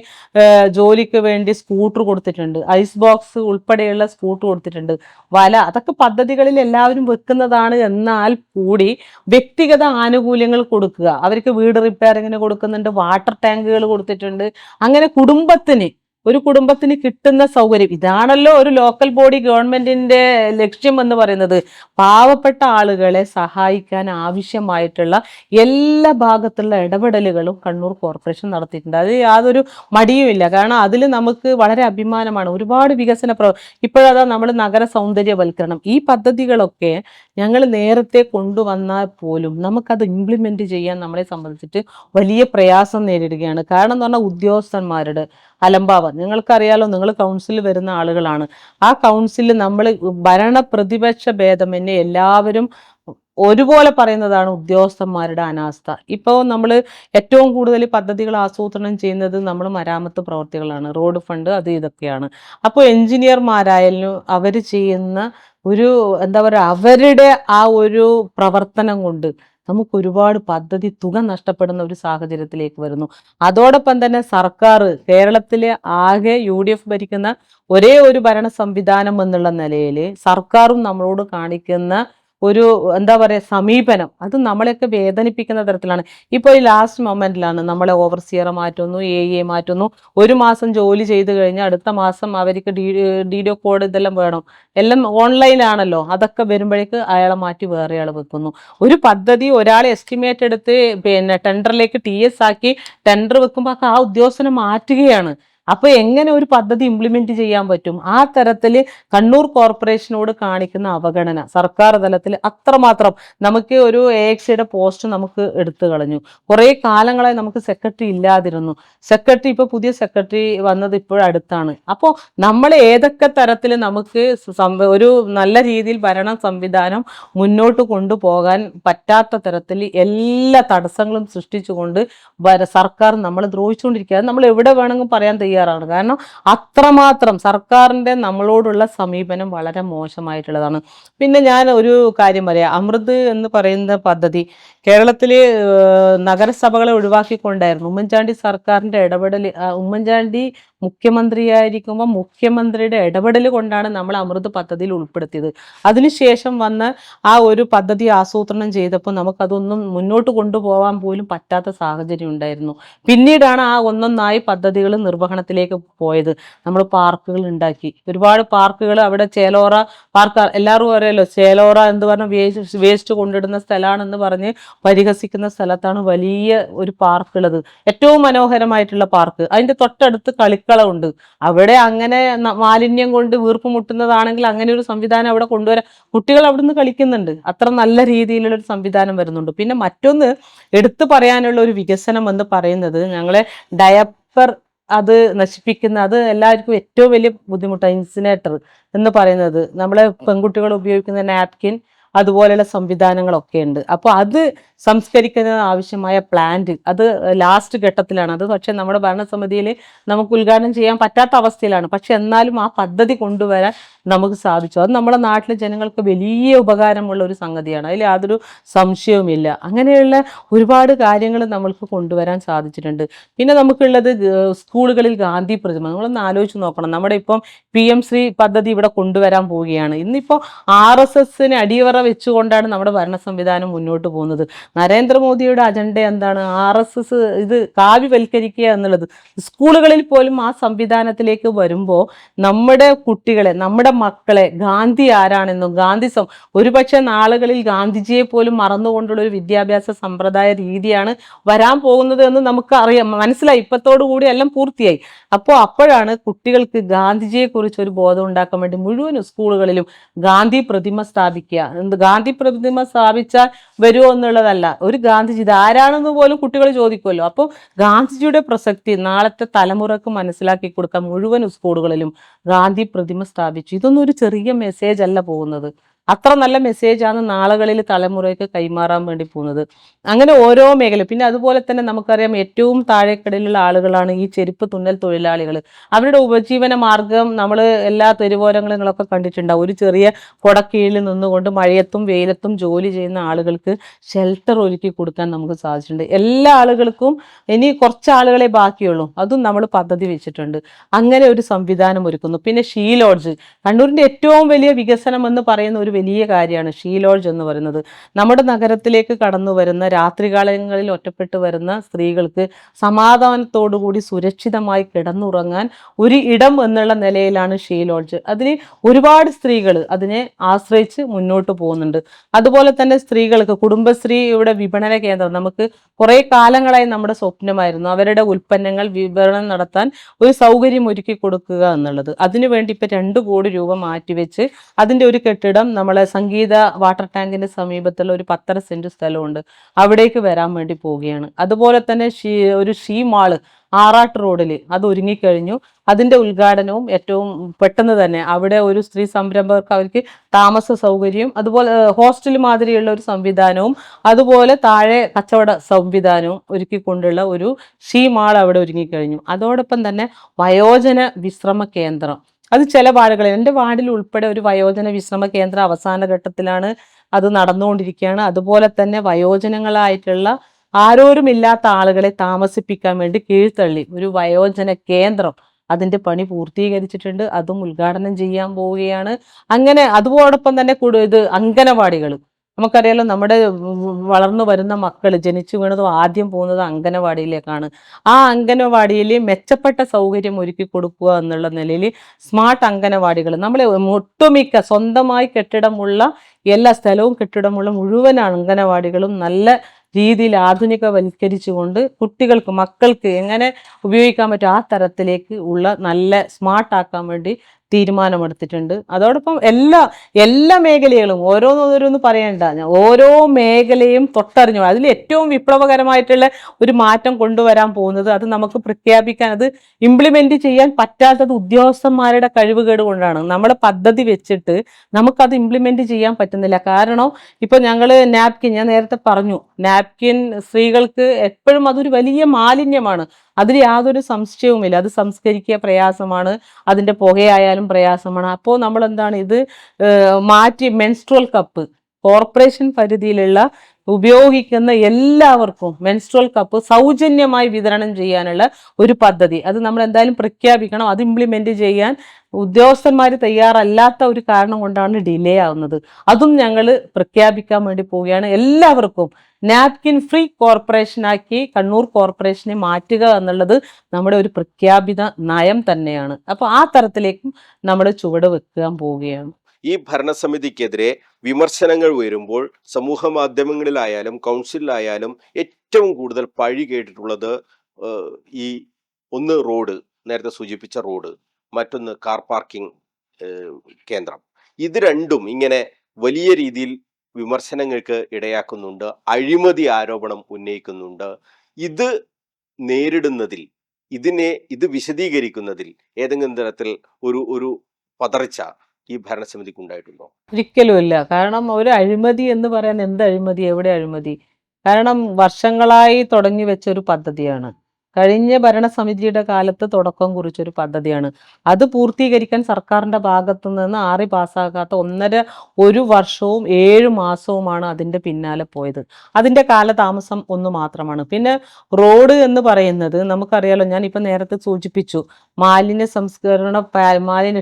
ജോലിക്ക് വേണ്ടി സ്കൂട്ടർ കൊടുത്തിട്ടുണ്ട്. ഐസ് ബോക്സ് ഉൾപ്പെടെയുള്ള സ്കൂട്ടർ കൊടുത്തിട്ടുണ്ട്. വല, അതൊക്കെ പദ്ധതികളിൽ എല്ലാവരും വെക്കുന്നതാണ്. എന്നാൽ കൂടി വ്യക്തിഗത ആനുകൂല്യങ്ങൾ കൊടുക്കുക, അവർക്ക് വീട് റിപ്പയറിങ്ങിന് കൊടുക്കുന്നുണ്ട്, വാട്ടർ ടാങ്കുകൾ കൊടുത്തിട്ടുണ്ട്. അങ്ങനെ ഒരു കുടുംബത്തിന് കിട്ടുന്ന സൗകര്യം, ഇതാണല്ലോ ഒരു ലോക്കൽ ബോഡി ഗവൺമെന്റിന്റെ ലക്ഷ്യം എന്ന് പറയുന്നത്. പാവപ്പെട്ട ആളുകളെ സഹായിക്കാൻ ആവശ്യമായിട്ടുള്ള എല്ലാ ഭാഗത്തുള്ള ഇടപെടലുകളും കണ്ണൂർ കോർപ്പറേഷൻ നടത്തിയിട്ടുണ്ട്. അത് യാതൊരു മടിയുമില്ല. കാരണം അതിൽ നമുക്ക് വളരെ അഭിമാനമാണ്. ഒരുപാട് ഇപ്പോഴതാ നമ്മൾ നഗര സൗന്ദര്യവൽക്കരണം, ഈ പദ്ധതികളൊക്കെ ഞങ്ങൾ നേരത്തെ കൊണ്ടുവന്നാൽ പോലും നമുക്കത് ഇംപ്ലിമെന്റ് ചെയ്യാൻ നമ്മളെ സംബന്ധിച്ചിട്ട് വലിയ പ്രയാസം നേരിടുകയാണ്. കാരണം എന്ന് പറഞ്ഞാൽ ഉദ്യോഗസ്ഥന്മാരുടെ അലംഭാവം. നിങ്ങൾക്കറിയാലോ, നിങ്ങൾ കൗൺസിലിൽ വരുന്ന ആളുകളാണ്. ആ കൗൺസിലിൽ നമ്മൾ ഭരണ പ്രതിപക്ഷ ഭേദമന്യേ എല്ലാവരും ഒരുപോലെ പറയുന്നതാണ് ഉദ്യോഗസ്ഥന്മാരുടെ അനാസ്ഥ. ഇപ്പോൾ നമ്മൾ ഏറ്റവും കൂടുതൽ പദ്ധതികൾ ആസൂത്രണം ചെയ്യുന്നത് നമ്മൾ മരാമത്ത് പ്രവർത്തികളാണ്, റോഡ് ഫണ്ട്, അത് ഇതൊക്കെയാണ്. അപ്പോൾ എഞ്ചിനീയർമാരായാലും അവർ ചെയ്യുന്ന ഒരു എന്താ പറയുക, അവരുടെ ആ ഒരു പ്രവർത്തനം കൊണ്ട് നമുക്ക് ഒരുപാട് പദ്ധതി തുക നഷ്ടപ്പെടുന്ന ഒരു സാഹചര്യത്തിലേക്ക് വരുന്നു. അതോടൊപ്പം തന്നെ സർക്കാർ, കേരളത്തിലെ ആകെ UDF ഭരിക്കുന്ന ഒരേ ഒരു ഭരണ സംവിധാനം എന്നുള്ള നിലയിൽ സർക്കാരും നമ്മളോട് കാണിക്കുന്ന ഒരു എന്താ പറയുക സമീപനം, അത് നമ്മളെയൊക്കെ വേദനിപ്പിക്കുന്ന തരത്തിലാണ്. ഇപ്പോൾ ഈ ലാസ്റ്റ് മൊമെന്റിലാണ് നമ്മളെ ഓവർസിയറെ മാറ്റുന്നു, AE മാറ്റുന്നു. 1 മാസം ജോലി ചെയ്ത് കഴിഞ്ഞാൽ അടുത്ത മാസം അവർക്ക് DDO കോഡ് ഇതെല്ലാം വേണം, എല്ലാം ഓൺലൈനാണല്ലോ. അതൊക്കെ വരുമ്പോഴേക്ക് അയാളെ മാറ്റി വേറെ ആൾ വെക്കുന്നു. ഒരു പദ്ധതി ഒരാളെ എസ്റ്റിമേറ്റ് എടുത്ത് ടെൻഡറിലേക്ക് TS ആക്കി ടെൻഡർ വെക്കുമ്പോൾ ആ ഉദ്യോഗസ്ഥനെ മാറ്റുകയാണ്. അപ്പൊ എങ്ങനെ ഒരു പദ്ധതി ഇംപ്ലിമെന്റ് ചെയ്യാൻ പറ്റും? ആ തരത്തിൽ കണ്ണൂർ കോർപ്പറേഷനോട് കാണിക്കുന്ന അവഗണന സർക്കാർ തലത്തിൽ അത്രമാത്രം. നമുക്ക് ഒരു AXയുടെ പോസ്റ്റ് നമുക്ക് എടുത്തു കളഞ്ഞു. കുറേ കാലങ്ങളായി നമുക്ക് സെക്രട്ടറി ഇല്ലാതിരുന്നു. ഇപ്പൊ പുതിയ സെക്രട്ടറി വന്നത് ഇപ്പോഴടുത്താണ്. അപ്പോൾ നമ്മൾ ഏതൊക്കെ തരത്തിൽ നമുക്ക് ഒരു നല്ല രീതിയിൽ ഭരണ സംവിധാനം മുന്നോട്ട് കൊണ്ടുപോകാൻ പറ്റാത്ത തരത്തിൽ എല്ലാ തടസ്സങ്ങളും സൃഷ്ടിച്ചുകൊണ്ട് സർക്കാർ നമ്മളെ ദ്രോഹിച്ചുകൊണ്ടിരിക്കുക. നമ്മൾ എവിടെ വേണമെങ്കിലും പറയാൻ തയ്യാറാണ്. കാരണം അത്രമാത്രം സർക്കാരിന്റെ നമ്മളോടുള്ള സമീപനം വളരെ മോശമായിട്ടുള്ളതാണ്. പിന്നെ ഞാൻ ഒരു കാര്യം പറയാം, അമൃത് എന്ന് പറയുന്ന പദ്ധതി കേരളത്തിലെ നഗരസഭകളെ ഒഴിവാക്കിക്കൊണ്ടായിരുന്നു ഉമ്മൻചാണ്ടി സർക്കാരിന്റെ ഇടപെടൽ. ഉമ്മൻചാണ്ടി മുഖ്യമന്ത്രിയായിരിക്കുമ്പോൾ മുഖ്യമന്ത്രിയുടെ ഇടപെടൽ കൊണ്ടാണ് നമ്മൾ അമൃത് പദ്ധതിയിൽ ഉൾപ്പെടുത്തിയത്. അതിനുശേഷം വന്ന ആ ഒരു പദ്ധതി ആസൂത്രണം ചെയ്തപ്പോൾ നമുക്കതൊന്നും മുന്നോട്ട് കൊണ്ടുപോകാൻ പോലും പറ്റാത്ത സാഹചര്യം ഉണ്ടായിരുന്നു. പിന്നീടാണ് ആ ഒന്നൊന്നായി പദ്ധതികൾ നിർവഹണത്തിലേക്ക് പോയത്. നമ്മൾ പാർക്കുകൾ ഉണ്ടാക്കി, ഒരുപാട് പാർക്കുകൾ. അവിടെ ചേലോറ പാർക്ക്, എല്ലാവരും അറിയാലോ, ചേലോറ എന്ന് പറഞ്ഞ വേസ്റ്റ് കൊണ്ടിടുന്ന സ്ഥലമാണെന്ന് പറഞ്ഞ് പരിഹസിക്കുന്ന സ്ഥലത്താണ് വലിയ ഒരു പാർക്ക് ഉള്ളത്, ഏറ്റവും മനോഹരമായിട്ടുള്ള പാർക്ക്. അതിന്റെ തൊട്ടടുത്ത് കളിക്കളമുണ്ട്. അവിടെ അങ്ങനെ മാലിന്യം കൊണ്ട് വീർപ്പ് മുട്ടുന്നതാണെങ്കിൽ അങ്ങനെ ഒരു സംവിധാനം അവിടെ കൊണ്ടുവരാൻ, കുട്ടികൾ അവിടുന്ന് കളിക്കുന്നുണ്ട്. അത്ര നല്ല രീതിയിലുള്ള ഒരു സംവിധാനം വരുന്നുണ്ട്. പിന്നെ മറ്റൊന്ന് എടുത്തു പറയാനുള്ള ഒരു വികസനം എന്ന് പറയുന്നത്, ഞങ്ങളെ ഡയപ്പർ അത് നശിപ്പിക്കുന്ന, അത് എല്ലാവർക്കും ഏറ്റവും വലിയ ബുദ്ധിമുട്ടാണ്. ഇൻസിനേറ്റർ എന്ന് പറയുന്നത്, നമ്മളെ പെൺകുട്ടികൾ ഉപയോഗിക്കുന്ന നാപ്കിൻ, അതുപോലെയുള്ള സംവിധാനങ്ങളൊക്കെ ഉണ്ട്. അപ്പോൾ അത് സംസ്കരിക്കുന്നതിന് ആവശ്യമായ പ്ലാന്റ് അത് ലാസ്റ്റ് ഘട്ടത്തിലാണ്. അത് പക്ഷെ നമ്മുടെ ഭരണസമിതിയിൽ നമുക്ക് ഉദ്ഘാടനം ചെയ്യാൻ പറ്റാത്ത അവസ്ഥയിലാണ്. പക്ഷെ എന്നാലും ആ പദ്ധതി കൊണ്ടുവരാൻ നമുക്ക് സാധിച്ചു. അത് നമ്മുടെ നാട്ടിലെ ജനങ്ങൾക്ക് വലിയ ഉപകാരമുള്ള ഒരു സംഗതിയാണ്, അതിൽ യാതൊരു സംശയവുമില്ല. അങ്ങനെയുള്ള ഒരുപാട് കാര്യങ്ങൾ നമ്മൾക്ക് കൊണ്ടുവരാൻ സാധിച്ചിട്ടുണ്ട്. പിന്നെ നമുക്കുള്ളത് സ്കൂളുകളിൽ ഗാന്ധി പ്രതിമ. നമ്മളൊന്ന് ആലോചിച്ച് നോക്കണം, നമ്മുടെ ഇപ്പം PM ശ്രീ പദ്ധതി ഇവിടെ കൊണ്ടുവരാൻ പോവുകയാണ്. ഇന്നിപ്പോൾ RSSന് അടിയറ വെച്ചുകൊണ്ടാണ് നമ്മുടെ ഭരണ സംവിധാനം മുന്നോട്ട് പോകുന്നത്. നരേന്ദ്രമോദിയുടെ അജണ്ട എന്താണ്? RSS ഇത് കാവ്യവൽക്കരിക്കുക എന്നുള്ളത്. സ്കൂളുകളിൽ പോലും ആ സംവിധാനത്തിലേക്ക് വരുമ്പോൾ നമ്മുടെ കുട്ടികളെ, നമ്മുടെ മക്കളെ ഗാന്ധി ആരാണെന്നും ഒരുപക്ഷെ നാളുകളിൽ ഗാന്ധിജിയെ പോലും മറന്നുകൊണ്ടുള്ള ഒരു വിദ്യാഭ്യാസ സമ്പ്രദായ രീതിയാണ് വരാൻ പോകുന്നത് എന്ന് നമുക്ക് അറിയാം, മനസ്സിലായി. ഇപ്പത്തോടു കൂടി എല്ലാം പൂർത്തിയായി. അപ്പോഴാണ് കുട്ടികൾക്ക് ഗാന്ധിജിയെ കുറിച്ച് ഒരു ബോധം ഉണ്ടാക്കാൻ വേണ്ടി മുഴുവൻ സ്കൂളുകളിലും ഗാന്ധി പ്രതിമ സ്ഥാപിക്കുക. ഗാന്ധി പ്രതിമ സ്ഥാപിച്ചാൽ വരുമോ എന്നുള്ളതല്ല, ഒരു ഗാന്ധിജി ഇത് ആരാണെന്ന് പോലും കുട്ടികൾ ചോദിക്കുമല്ലോ. അപ്പോൾ ഗാന്ധിജിയുടെ പ്രസക്തി നാളത്തെ തലമുറക്ക് മനസ്സിലാക്കി കൊടുക്കാൻ മുഴുവൻ സ്കൂളുകളിലും ഗാന്ധി പ്രതിമ സ്ഥാപിച്ചു. ഇതൊന്നും ഒരു ചെറിയ മെസ്സേജ് അല്ല പോകുന്നത്, അത്ര നല്ല മെസ്സേജാണ് നാളുകളിൽ തലമുറയ്ക്ക് കൈമാറാൻ വേണ്ടി പോകുന്നത്. അങ്ങനെ ഓരോ മേഖല. പിന്നെ അതുപോലെ തന്നെ നമുക്കറിയാം, ഏറ്റവും താഴേക്കടയിലുള്ള ആളുകളാണ് ഈ ചെരുപ്പ് തുന്നൽ തൊഴിലാളികൾ. അവരുടെ ഉപജീവന മാർഗം നമ്മൾ എല്ലാ തെരുവോരങ്ങളൊക്കെ കണ്ടിട്ടുണ്ടാവും. ഒരു ചെറിയ കുടക്കീഴിൽ നിന്നുകൊണ്ട് മഴയത്തും വെയിലത്തും ജോലി ചെയ്യുന്ന ആളുകൾക്ക് ഷെൽട്ടർ ഒരുക്കി കൊടുക്കാൻ നമുക്ക് സാധിച്ചിട്ടുണ്ട്. എല്ലാ ആളുകൾക്കും ഇനി കുറച്ച് ആളുകളെ ബാക്കിയുള്ളൂ, അതും നമ്മൾ പദ്ധതി വെച്ചിട്ടുണ്ട്. അങ്ങനെ ഒരു സംവിധാനം ഒരുക്കുന്നു. പിന്നെ ഷീ ലോഡ്ജ്, കണ്ണൂരിൻ്റെ ഏറ്റവും വലിയ വികസനം എന്ന് പറയുന്ന ഒരു വലിയ കാര്യമാണ് ഷീ ലോഡ്ജ് എന്ന് പറയുന്നത്. നമ്മുടെ നഗരത്തിലേക്ക് കടന്നു വരുന്ന, രാത്രികാലങ്ങളിൽ ഒറ്റപ്പെട്ടു വരുന്ന സ്ത്രീകൾക്ക് സമാധാനത്തോടുകൂടി സുരക്ഷിതമായി കിടന്നുറങ്ങാൻ ഒരു ഇടം എന്നുള്ള നിലയിലാണ് ഷീ ലോഡ്ജ്. അതിൽ ഒരുപാട് സ്ത്രീകൾ അതിനെ ആശ്രയിച്ച് മുന്നോട്ട് പോകുന്നുണ്ട്. അതുപോലെ തന്നെ സ്ത്രീകൾക്ക് കുടുംബശ്രീയുടെ വിപണന കേന്ദ്രം നമുക്ക് കുറേ കാലങ്ങളായി നമ്മുടെ സ്വപ്നമായിരുന്നു. അവരുടെ ഉൽപ്പന്നങ്ങൾ വിപണനം നടത്താൻ ഒരു സൗകര്യം ഒരുക്കി കൊടുക്കുക എന്നുള്ളത്. അതിനുവേണ്ടി ഇപ്പം 2 കോടി രൂപ മാറ്റിവെച്ച് അതിൻ്റെ ഒരു കെട്ടിടം നമ്മളെ സംഗീത വാട്ടർ ടാങ്കിന്റെ സമീപത്തുള്ള ഒരു 10.5 സെന്റ് സ്ഥലമുണ്ട്, അവിടേക്ക് വരാൻ വേണ്ടി പോവുകയാണ്. അതുപോലെ തന്നെ ഒരു ഷീ മാള് ആറാട്ട് റോഡിൽ അത് ഒരുങ്ങിക്കഴിഞ്ഞു. അതിൻ്റെ ഉദ്ഘാടനവും ഏറ്റവും പെട്ടെന്ന് തന്നെ അവിടെ ഒരു സ്ത്രീ സംരംഭകർക്ക് അവർക്ക് താമസ സൗകര്യം, അതുപോലെ ഹോസ്റ്റൽ മാതിരിയുള്ള ഒരു സംവിധാനവും, അതുപോലെ താഴെ കച്ചവട സംവിധാനവും ഒരുക്കിക്കൊണ്ടുള്ള ഒരു ഷീ മാൾ അവിടെ ഒരുങ്ങിക്കഴിഞ്ഞു. അതോടൊപ്പം തന്നെ വയോജന വിശ്രമ കേന്ദ്രം, അത് ചില വാർഡുകളിൽ, എൻ്റെ വാർഡിൽ ഉൾപ്പെടെ ഒരു വയോജന വിശ്രമ കേന്ദ്രം അവസാന ഘട്ടത്തിലാണ്, അത് നടന്നുകൊണ്ടിരിക്കുകയാണ്. അതുപോലെ തന്നെ വയോജനങ്ങളായിട്ടുള്ള ആരോരുമില്ലാത്ത ആളുകളെ താമസിപ്പിക്കാൻ വേണ്ടി കീഴ്ത്തള്ളി ഒരു വയോജന കേന്ദ്രം, അതിൻ്റെ പണി പൂർത്തീകരിച്ചിട്ടുണ്ട്, അതും ഉദ്ഘാടനം ചെയ്യാൻ പോവുകയാണ്. അങ്ങനെ അതോടൊപ്പം തന്നെ ഇത് അംഗനവാടികൾ, നമുക്കറിയാലോ നമ്മുടെ വളർന്നു വരുന്ന മക്കൾ ജനിച്ചു വീണതും ആദ്യം പോകുന്നത് അംഗനവാടിയിലേക്കാണ്. ആ അംഗനവാടിയിൽ മെച്ചപ്പെട്ട സൗകര്യം ഒരുക്കി കൊടുക്കുക എന്നുള്ള നിലയിൽ സ്മാർട്ട് അംഗനവാടികൾ, നമ്മളെ ഒട്ടുമിക്ക സ്വന്തമായി കെട്ടിടമുള്ള എല്ലാ സ്ഥലവും കെട്ടിടമുള്ള മുഴുവൻ അംഗനവാടികളും നല്ല രീതിയിൽ ആധുനികവൽക്കരിച്ചുകൊണ്ട് കുട്ടികൾക്ക്, മക്കൾക്ക് എങ്ങനെ ഉപയോഗിക്കാൻ പറ്റും ആ തരത്തിലേക്ക് ഉള്ള നല്ല സ്മാർട്ടാക്കാൻ വേണ്ടി തീരുമാനമെടുത്തിട്ടുണ്ട്. അതോടൊപ്പം എല്ലാ മേഖലകളും ഓരോന്നോരോന്ന് പറയണ്ട, ഓരോ മേഖലയും തൊട്ടറിഞ്ഞു. അതിൽ ഏറ്റവും വിപ്ലവകരമായിട്ടുള്ള ഒരു മാറ്റം കൊണ്ടുവരാൻ പോകുന്നത്, അത് നമുക്ക് പ്രഖ്യാപിക്കാൻ, അത് ഇംപ്ലിമെന്റ് ചെയ്യാൻ പറ്റാത്തത് ഉദ്യോഗസ്ഥന്മാരുടെ കഴിവുകേട് കൊണ്ടാണ്. നമ്മളെ പദ്ധതി വെച്ചിട്ട് നമുക്കത് ഇംപ്ലിമെന്റ് ചെയ്യാൻ പറ്റുന്നില്ല. കാരണം ഇപ്പൊ ഞങ്ങൾ നാപ്കിൻ, ഞാൻ നേരത്തെ പറഞ്ഞു, നാപ്കിൻ സ്ത്രീകൾക്ക് എപ്പോഴും അതൊരു വലിയ മാലിന്യമാണ്, അതിൽ യാതൊരു സംശയവുമില്ല. അത് സംസ്കരിക്കുക പ്രയാസമാണ്, അതിൻ്റെ പുകയായാലും പ്രയാസമാണ്. അപ്പോൾ നമ്മൾ എന്താണ് ഇത് മാറ്റി മെൻസ്ട്രുവൽ കപ്പ് കോർപ്പറേഷൻ പരിധിയിലുള്ള ഉപയോഗിക്കുന്ന എല്ലാവർക്കും മെൻസ്ട്രുവൽ കപ്പ് സൗജന്യമായി വിതരണം ചെയ്യാനുള്ള ഒരു പദ്ധതി, അത് നമ്മൾ എന്തായാലും പ്രഖ്യാപിക്കണം. അത് ഇംപ്ലിമെന്റ് ചെയ്യാൻ ഉദ്യോഗസ്ഥന്മാർ തയ്യാറല്ലാത്ത ഒരു കാരണം കൊണ്ടാണ് ഡിലേ ആവുന്നത്. അതും ഞങ്ങൾ പ്രഖ്യാപിക്കാൻ വേണ്ടി പോവുകയാണ്. എല്ലാവർക്കും നാപ്കിൻ ഫ്രീ കോർപ്പറേഷനാക്കി കണ്ണൂർ കോർപ്പറേഷനെ മാറ്റുക എന്നുള്ളത് നമ്മുടെ ഒരു പ്രഖ്യാപിത നയം തന്നെയാണ്. അപ്പോൾ ആ തരത്തിലേക്കും നമ്മൾ ചുവട് വെക്കാൻ പോവുകയാണ്. ഈ ഭരണസമിതിക്കെതിരെ വിമർശനങ്ങൾ ഉയരുമ്പോൾ സമൂഹ മാധ്യമങ്ങളിലായാലും കൗൺസിലായാലും ഏറ്റവും കൂടുതൽ പഴി കേട്ടിട്ടുള്ളത് ഈ ഒന്ന് റോഡ്, നേരത്തെ സൂചിപ്പിച്ച റോഡ്, മറ്റൊന്ന് കാർ പാർക്കിംഗ് കേന്ദ്രം. ഇത് രണ്ടും ഇങ്ങനെ വലിയ രീതിയിൽ വിമർശനങ്ങൾക്ക് ഇടയാക്കുന്നുണ്ട്, അഴിമതി ആരോപണം ഉന്നയിക്കുന്നുണ്ട്. ഇത് നേരിടുന്നതിൽ, ഇത് വിശദീകരിക്കുന്നതിൽ ഏതെങ്കിലും തരത്തിൽ ഒരു പതറിച്ച ഈ ഭരണസമിതിക്ക് ഉണ്ടായിട്ടുണ്ടോ? ഒരിക്കലുമില്ല. കാരണം ഒരു അഴിമതി എന്ന് പറയാൻ എന്ത് അഴിമതി, എവിടെ അഴിമതി? കാരണം വർഷങ്ങളായി തുടങ്ങി വെച്ച ഒരു പദ്ധതിയാണ്, കഴിഞ്ഞ ഭരണസമിതിയുടെ കാലത്ത് തുടക്കം കുറിച്ചൊരു പദ്ധതിയാണ്. അത് പൂർത്തീകരിക്കാൻ സർക്കാരിൻ്റെ ഭാഗത്തു നിന്ന് പാസ്സാക്കാത്ത ഒരു വർഷവും 7 മാസവുമാണ് അതിൻ്റെ പിന്നാലെ പോയത്. അതിൻ്റെ കാലതാമസം ഒന്ന് മാത്രമാണ്. പിന്നെ റോഡ് എന്ന് പറയുന്നത് നമുക്കറിയാലോ, ഞാൻ ഇപ്പം നേരത്തെ സൂചിപ്പിച്ചു, മാലിന്യ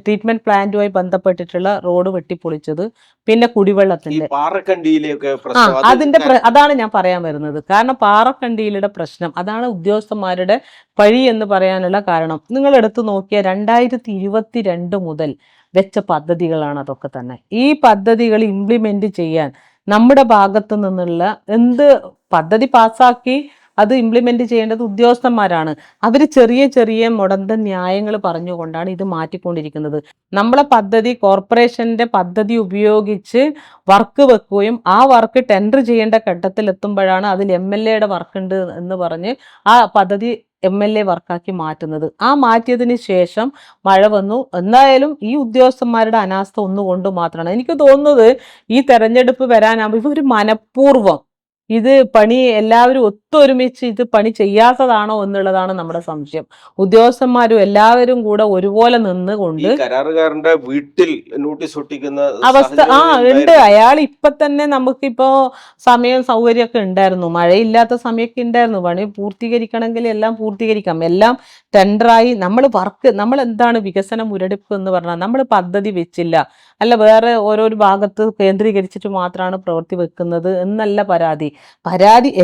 ട്രീറ്റ്മെൻറ്റ് പ്ലാന്റുമായി ബന്ധപ്പെട്ടിട്ടുള്ള റോഡ് വെട്ടിപ്പൊളിച്ചത്, പിന്നെ ഈ കുടിവെള്ളത്തിന്റെ പാറക്കണ്ടിയിലെയൊക്കെ ആ പ്രശ്നം അത് അതിന്റെ അതാണ് ഞാൻ പറയാൻ വരുന്നത്. കാരണം പാറക്കണ്ടിയിലുടെ പ്രശ്നം അതാണ് ഉദ്യോഗസ്ഥന്മാരുടെ പഴി എന്ന് പറയാനുള്ള കാരണം. നിങ്ങൾ എടുത്തു നോക്കിയ 2022 മുതൽ വെച്ച പദ്ധതികളാണ് അതൊക്കെ തന്നെ. ഈ പദ്ധതികൾ ഇംപ്ലിമെന്റ് ചെയ്യാൻ നമ്മുടെ ഭാഗത്തു നിന്നുള്ള എന്ത് പദ്ധതി പാസ്സാക്കി അത് ഇംപ്ലിമെന്റ് ചെയ്യേണ്ടത് ഉദ്യോഗസ്ഥന്മാരാണ്. അവർ ചെറിയ ചെറിയ മുടന്തൻ ന്യായങ്ങൾ പറഞ്ഞുകൊണ്ടാണ് ഇത് മാറ്റിക്കൊണ്ടിരിക്കുന്നത്. നമ്മളെ പദ്ധതി കോർപ്പറേഷന്റെ പദ്ധതി ഉപയോഗിച്ച് വർക്ക് വെക്കുകയും ആ വർക്ക് ടെൻഡർ ചെയ്യേണ്ട ഘട്ടത്തിൽ എത്തുമ്പോഴാണ് അതിൽ MLAയുടെ വർക്ക് ഉണ്ട് എന്ന് പറഞ്ഞ് ആ പദ്ധതി MLA വർക്കാക്കി മാറ്റുന്നത്. ആ മാറ്റിയതിന് ശേഷം മഴ വന്നു. എന്തായാലും ഈ ഉദ്യോഗസ്ഥന്മാരുടെ അനാസ്ഥ ഒന്നുകൊണ്ട് മാത്രമാണ്. എനിക്ക് തോന്നുന്നത് ഈ തെരഞ്ഞെടുപ്പ് വരാനാകുമ്പോൾ ഇവർ മനഃപൂർവ്വം ഇത് പണി എല്ലാവരും ഒത്തൊരുമിച്ച് ഇത് പണി ചെയ്യാത്തതാണോ എന്നുള്ളതാണ് നമ്മുടെ സംശയം. ഉദ്യോഗസ്ഥന്മാരും എല്ലാവരും കൂടെ ഒരുപോലെ നിന്നുകൊണ്ട് കരാറുകാരന്റെ വീട്ടിൽ നോട്ടീസ് ഒട്ടിക്കുന്ന അവസ്ഥ ഉണ്ട്. അയാൾ ഇപ്പൊ തന്നെ നമുക്കിപ്പോ സമയം സൗകര്യമൊക്കെ ഉണ്ടായിരുന്നു, മഴയില്ലാത്ത സമയമൊക്കെ ഉണ്ടായിരുന്നു. പണി പൂർത്തീകരിക്കണമെങ്കിൽ എല്ലാം പൂർത്തീകരിക്കാം. എല്ലാം ടെൻഡറായി നമ്മൾ എന്താണ് വികസന മുരടിപ്പ് എന്ന് പറഞ്ഞാൽ നമ്മൾ പദ്ധതി വെച്ചില്ല, അല്ല വേറെ ഓരോരോ ഭാഗത്ത് കേന്ദ്രീകരിച്ചിട്ട് മാത്രമാണ് പ്രവൃത്തി വെക്കുന്നത് എന്നല്ല പരാതി.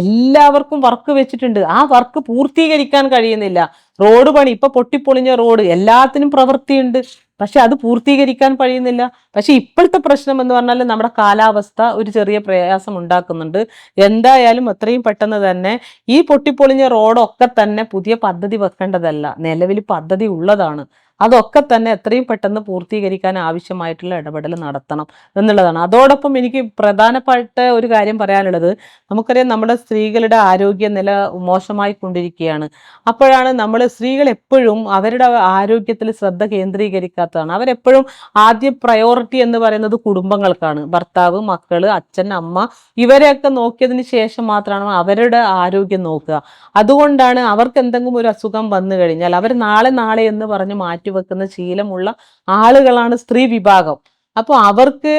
എല്ലാവർക്കും വർക്ക് വെച്ചിട്ടുണ്ട്, ആ വർക്ക് പൂർത്തീകരിക്കാൻ കഴിയുന്നില്ല. റോഡ് പണി ഇപ്പൊ പൊട്ടിപ്പൊളിഞ്ഞ റോഡ് എല്ലാത്തിനും പ്രവൃത്തിയുണ്ട്, പക്ഷെ അത് പൂർത്തീകരിക്കാൻ കഴിയുന്നില്ല. പക്ഷെ ഇപ്പോഴത്തെ പ്രശ്നം എന്ന് പറഞ്ഞാൽ നമ്മുടെ കാലാവസ്ഥ ഒരു ചെറിയ പ്രയാസം ഉണ്ടാക്കുന്നുണ്ട്. എന്തായാലും എത്രയും പെട്ടെന്ന് തന്നെ ഈ പൊട്ടിപ്പൊളിഞ്ഞ റോഡൊക്കെ തന്നെ പുതിയ പദ്ധതി വെക്കേണ്ടതല്ല, നിലവിൽ പദ്ധതി ഉള്ളതാണ്. അതൊക്കെ തന്നെ എത്രയും പെട്ടെന്ന് പൂർത്തീകരിക്കാൻ ആവശ്യമായിട്ടുള്ള ഇടപെടൽ നടത്തണം എന്നുള്ളതാണ്. അതോടൊപ്പം എനിക്ക് പ്രധാനപ്പെട്ട ഒരു കാര്യം പറയാനുള്ളത്, നമുക്കറിയാം നമ്മുടെ സ്ത്രീകളുടെ ആരോഗ്യനില മോശമായി കൊണ്ടിരിക്കുകയാണ്. അപ്പോഴാണ് നമ്മൾ സ്ത്രീകൾ എപ്പോഴും അവരുടെ ആരോഗ്യത്തിൽ ശ്രദ്ധ കേന്ദ്രീകരിക്കാത്തതാണ്. അവരെപ്പോഴും ആദ്യ പ്രയോറിറ്റി എന്ന് പറയുന്നത് കുടുംബങ്ങൾക്കാണ്. ഭർത്താവ്, മക്കള്, അച്ഛൻ, അമ്മ ഇവരെയൊക്കെ നോക്കിയതിന് ശേഷം മാത്രമാണ് അവരുടെ ആരോഗ്യം നോക്കുക. അതുകൊണ്ടാണ് അവർക്ക് എന്തെങ്കിലും ഒരു അസുഖം വന്നു കഴിഞ്ഞാൽ അവർ നാളെ എന്ന് പറഞ്ഞ് മാറ്റിവെക്കുന്ന ശീലമുള്ള ആളുകളാണ് സ്ത്രീ വിഭാഗം. അപ്പോൾ അവർക്ക്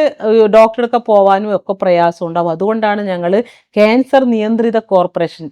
ഡോക്ടറൊക്കെ പോവാനും ഒക്കെ പ്രയാസം ഉണ്ടാവും. അതുകൊണ്ടാണ് ഞങ്ങൾ ക്യാൻസർ നിയന്ത്രിത കോർപ്പറേഷൻ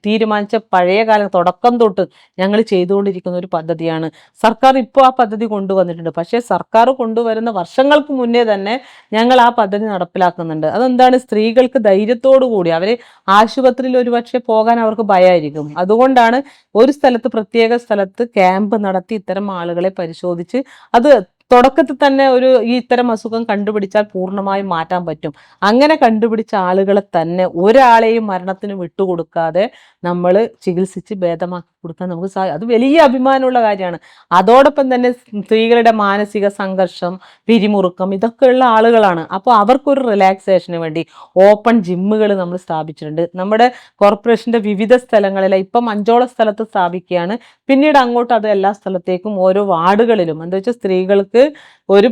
തീരുമാനിച്ച പഴയ കാലം തുടക്കം തൊട്ട് ഞങ്ങൾ ചെയ്തുകൊണ്ടിരിക്കുന്ന ഒരു പദ്ധതിയാണ്. സർക്കാർ ഇപ്പോൾ ആ പദ്ധതി കൊണ്ടുവന്നിട്ടുണ്ട്. പക്ഷേ സർക്കാർ കൊണ്ടുവരുന്ന വർഷങ്ങൾക്ക് മുന്നേ തന്നെ ഞങ്ങൾ ആ പദ്ധതി നടപ്പിലാക്കുന്നുണ്ട്. അതെന്താണ്, സ്ത്രീകൾക്ക് ധൈര്യത്തോടു കൂടി അവർ ആശുപത്രിയിൽ ഒരുപക്ഷെ പോകാൻ അവർക്ക് ഭയമായിരിക്കും. അതുകൊണ്ടാണ് ഒരു സ്ഥലത്ത് പ്രത്യേക സ്ഥലത്ത് ക്യാമ്പ് നടത്തി ഇത്തരം ആളുകളെ പരിശോധിച്ച് അത് തുടക്കത്തിൽ തന്നെ ഈ ഇത്തരം അസുഖം കണ്ടുപിടിച്ചാൽ പൂർണ്ണമായും മാറ്റാൻ പറ്റും. അങ്ങനെ കണ്ടുപിടിച്ച ആളുകളെ തന്നെ ഒരാളെയും മരണത്തിന് വിട്ടുകൊടുക്കാതെ നമ്മൾ ചികിത്സിച്ച് ഭേദമാക്കി കൊടുക്കാൻ നമുക്ക് അത് വലിയ അഭിമാനമുള്ള കാര്യമാണ്. അതോടൊപ്പം തന്നെ സ്ത്രീകളുടെ മാനസിക സംഘർഷം, പിരിമുറുക്കം ഇതൊക്കെ ഉള്ള ആളുകളാണ്. അപ്പോൾ അവർക്കൊരു റിലാക്സേഷന് വേണ്ടി ഓപ്പൺ ജിമ്മുകൾ നമ്മൾ സ്ഥാപിച്ചിട്ടുണ്ട്. നമ്മുടെ കോർപ്പറേഷന്റെ വിവിധ സ്ഥലങ്ങളിൽ ഇപ്പം 5ഓളം സ്ഥലത്ത് സ്ഥാപിക്കുകയാണ്. പിന്നീട് അങ്ങോട്ട് അത് എല്ലാ സ്ഥലത്തേക്കും ഓരോ വാർഡുകളിലും എന്താ വെച്ചാൽ സ്ത്രീകൾക്ക് ഒരു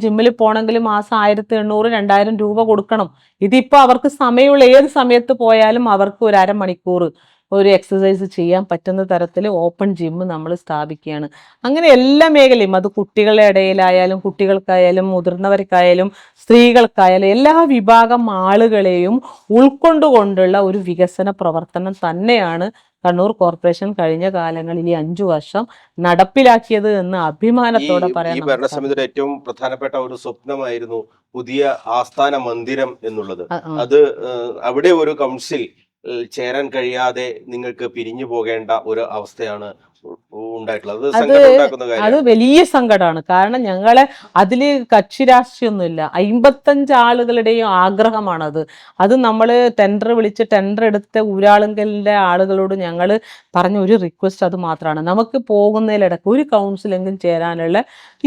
ജിമ്മിൽ പോകണമെങ്കിൽ മാസം 1800-2000 രൂപ കൊടുക്കണം. ഇതിപ്പോൾ അവർക്ക് സമയമുള്ള ഏത് സമയത്ത് പോയാലും അവർക്ക് ഒരു അരമണിക്കൂർ ഒരു എക്സസൈസ് ചെയ്യാൻ പറ്റുന്ന തരത്തിൽ ഓപ്പൺ ജിം നമ്മൾ സ്ഥാപിക്കുകയാണ്. അങ്ങനെ എല്ലാ മേഖലയും, അത് കുട്ടികളുടെ ഇടയിലായാലും കുട്ടികൾക്കായാലും മുതിർന്നവർക്കായാലും സ്ത്രീകൾക്കായാലും എല്ലാ വിഭാഗം ആളുകളെയും ഉൾക്കൊണ്ടുകൊണ്ടുള്ള ഒരു വികസന പ്രവർത്തനം തന്നെയാണ് കണ്ണൂർ കോർപ്പറേഷൻ കഴിഞ്ഞ കാലങ്ങളിൽ ഈ 5 വർഷം നടപ്പിലാക്കിയത് എന്ന് അഭിമാനത്തോടെ പറയാൻ. ഈ ഭരണസമിതിയുടെ ഏറ്റവും പ്രധാനപ്പെട്ട ഒരു സ്വപ്നമായിരുന്നു പുതിയ ആസ്ഥാന മന്ദിരം എന്നുള്ളത്. അത് അവിടെ ഒരു കൗൺസിൽ ചേരാൻ കഴിയാതെ നിങ്ങൾക്ക് പിരിഞ്ഞു പോകേണ്ട ഒരു അവസ്ഥയാണ് ഉണ്ടായിട്ടുള്ളത്. അത് വലിയ സങ്കടമാണ്. കാരണം ഞങ്ങളെ അതില് കക്ഷി രാഷ്ട്രീയമൊന്നുമില്ല, 55 ആളുകളുടെയും ആഗ്രഹമാണത്. അത് നമ്മൾ ടെൻഡർ എടുത്ത ഊരാളുങ്കലിന്റെ ആളുകളോട് ഞങ്ങൾ പറഞ്ഞ ഒരു റിക്വസ്റ്റ് അത് മാത്രമാണ്, നമുക്ക് പോകുന്നതിലിടക്ക് ഒരു കൗൺസിലെങ്കിലും ചേരാനുള്ള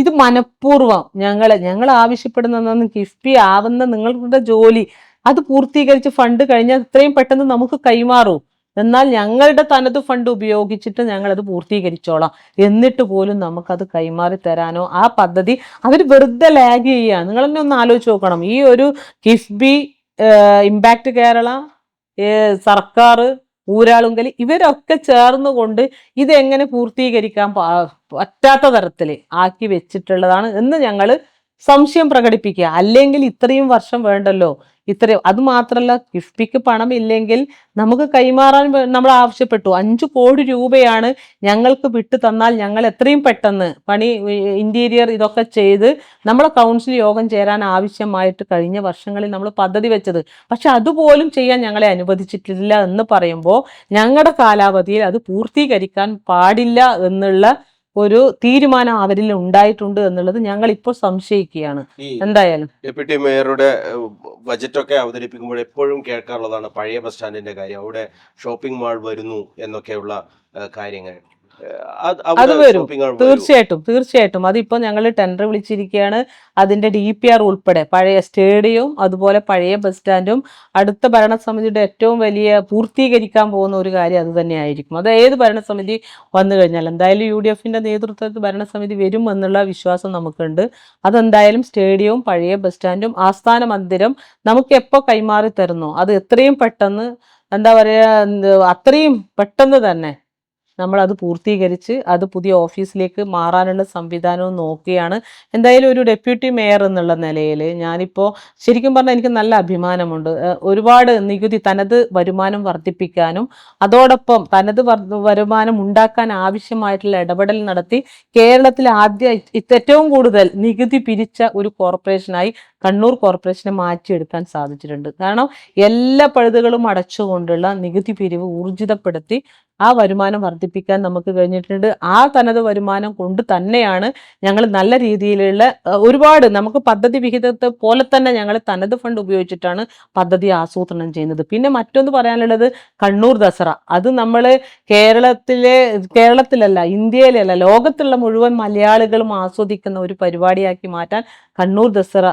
ഇത് മനഃപൂർവ്വം ഞങ്ങൾ ആവശ്യപ്പെടുന്ന കിഫ്ബി ആവുന്ന നിങ്ങളുടെ ജോലി അത് പൂർത്തീകരിച്ച് ഫണ്ട് കഴിഞ്ഞാൽ എത്രയും പെട്ടെന്ന് നമുക്ക് കൈമാറൂ. എന്നാൽ ഞങ്ങളുടെ തനത് ഫണ്ട് ഉപയോഗിച്ചിട്ട് ഞങ്ങൾ അത് പൂർത്തീകരിച്ചോളാം. എന്നിട്ട് പോലും നമുക്കത് കൈമാറി തരാനോ ആ പദ്ധതി അവർ വെറുതെ ലാഗ് ചെയ്യുക. നിങ്ങൾ തന്നെ ഒന്ന് ആലോചിച്ച് നോക്കണം. ഈ ഒരു കിഫ്ബി, ഇമ്പാക്ട് കേരള, സർക്കാർ, ഊരാളുങ്കൽ ഇവരൊക്കെ ചേർന്നുകൊണ്ട് ഇതെങ്ങനെ പൂർത്തീകരിക്കാൻ പറ്റാത്ത തരത്തിൽ ആക്കി വെച്ചിട്ടുള്ളതാണ് എന്ന് ഞങ്ങൾ സംശയം പ്രകടിപ്പിക്കുക. അല്ലെങ്കിൽ ഇത്രയും വർഷം വേണ്ടല്ലോ, ഇത്രയും. അത് മാത്രമല്ല, കിഫ്ബിക്ക് പണം ഇല്ലെങ്കിൽ നമുക്ക് കൈമാറാൻ നമ്മൾ ആവശ്യപ്പെട്ടു. 5 കോടി രൂപയാണ് ഞങ്ങൾക്ക് വിട്ടു തന്നാൽ ഞങ്ങൾ എത്രയും പെട്ടെന്ന് പണി ഇന്റീരിയർ ഇതൊക്കെ ചെയ്ത് നമ്മളെ കൗൺസിൽ യോഗം ചേരാൻ ആവശ്യമായിട്ട് കഴിഞ്ഞ വർഷങ്ങളിൽ നമ്മൾ പദ്ധതി വെച്ചത്. പക്ഷെ അതുപോലും ചെയ്യാൻ ഞങ്ങളെ അനുവദിച്ചിട്ടില്ല എന്ന് പറയുമ്പോൾ ഞങ്ങളുടെ കാലാവധിയിൽ അത് പൂർത്തീകരിക്കാൻ പാടില്ല എന്നുള്ള ഒരു തീരുമാനം അവരിൽ ഉണ്ടായിട്ടുണ്ട് എന്നുള്ളത് ഞങ്ങൾ ഇപ്പോൾ സംശയിക്കുകയാണ്. ഈ എന്തായാലും ഡെപ്യൂട്ടി മേയറുടെ ബജറ്റൊക്കെ അവതരിപ്പിക്കുമ്പോൾ എപ്പോഴും കേൾക്കാറുള്ളതാണ് പഴയ ബസ് സ്റ്റാൻഡിന്റെ കാര്യം. അവിടെ ഷോപ്പിംഗ് മാൾ വരുന്നു എന്നൊക്കെയുള്ള കാര്യങ്ങൾ. അത് വരും, തീർച്ചയായിട്ടും. അതിപ്പോൾ ഞങ്ങൾ ടെൻഡർ വിളിച്ചിരിക്കുകയാണ്. അതിന്റെ DPR ഉൾപ്പെടെ പഴയ സ്റ്റേഡിയവും അതുപോലെ പഴയ ബസ് സ്റ്റാൻഡും അടുത്ത ഭരണസമിതിയുടെ ഏറ്റവും വലിയ പൂർത്തീകരിക്കാൻ പോകുന്ന ഒരു കാര്യം അത് തന്നെയായിരിക്കും. അത് ഏത് ഭരണസമിതി വന്നു കഴിഞ്ഞാൽ എന്തായാലും UDFന്റെ നേതൃത്വത്തിൽ ഭരണസമിതി വരും എന്നുള്ള വിശ്വാസം നമുക്കുണ്ട്. അതെന്തായാലും സ്റ്റേഡിയവും പഴയ ബസ് സ്റ്റാൻഡും ആസ്ഥാന മന്ദിരം നമുക്ക് എപ്പോൾ കൈമാറി തരുന്നു അത് എത്രയും പെട്ടെന്ന്, എന്താ പറയുക, അത്രയും പെട്ടെന്ന് തന്നെ നമ്മൾ അത് പൂർത്തീകരിച്ച് അത് പുതിയ ഓഫീസിലേക്ക് മാറാനുള്ള സംവിധാനവും നോക്കുകയാണ്. എന്തായാലും ഒരു ഡെപ്യൂട്ടി മേയർ എന്നുള്ള നിലയിൽ ഞാനിപ്പോൾ ശരിക്കും പറഞ്ഞാൽ എനിക്ക് നല്ല അഭിമാനമുണ്ട്. ഒരുപാട് നികുതി തനത് വരുമാനം വർദ്ധിപ്പിക്കാനും അതോടൊപ്പം തനത് വരുമാനം ഉണ്ടാക്കാൻ ആവശ്യമായിട്ടുള്ള ഇടപെടൽ നടത്തി കേരളത്തിൽ ഏറ്റവും കൂടുതൽ നികുതി പിരിച്ച ഒരു കോർപ്പറേഷനായി കണ്ണൂർ കോർപ്പറേഷനെ മാറ്റിയെടുക്കാൻ സാധിച്ചിട്ടുണ്ട്. കാരണം എല്ലാ പഴുതുകളും അടച്ചുകൊണ്ടുള്ള നികുതി പിരിവ് ഊർജിതപ്പെടുത്തി ആ വരുമാനം വർദ്ധിപ്പിക്കാൻ നമുക്ക് കഴിഞ്ഞിട്ടുണ്ട്. ആ തനത് വരുമാനം കൊണ്ട് തന്നെയാണ് ഞങ്ങൾ നല്ല രീതിയിലുള്ള ഒരുപാട് നമുക്ക് പദ്ധതി വിഹിതത്തെ പോലെ തന്നെ ഞങ്ങൾ തനത് ഫണ്ട് ഉപയോഗിച്ചിട്ടാണ് പദ്ധതി ആസൂത്രണം ചെയ്യുന്നത്. പിന്നെ മറ്റൊന്ന് പറയാനുള്ളത് കണ്ണൂർ ദസറ. അത് നമ്മൾ കേരളത്തിലല്ല, ഇന്ത്യയിലല്ല, ലോകത്തുള്ള മുഴുവൻ മലയാളികളും ആസ്വദിക്കുന്ന ഒരു പരിപാടിയാക്കി മാറ്റാൻ കണ്ണൂർ ദസറ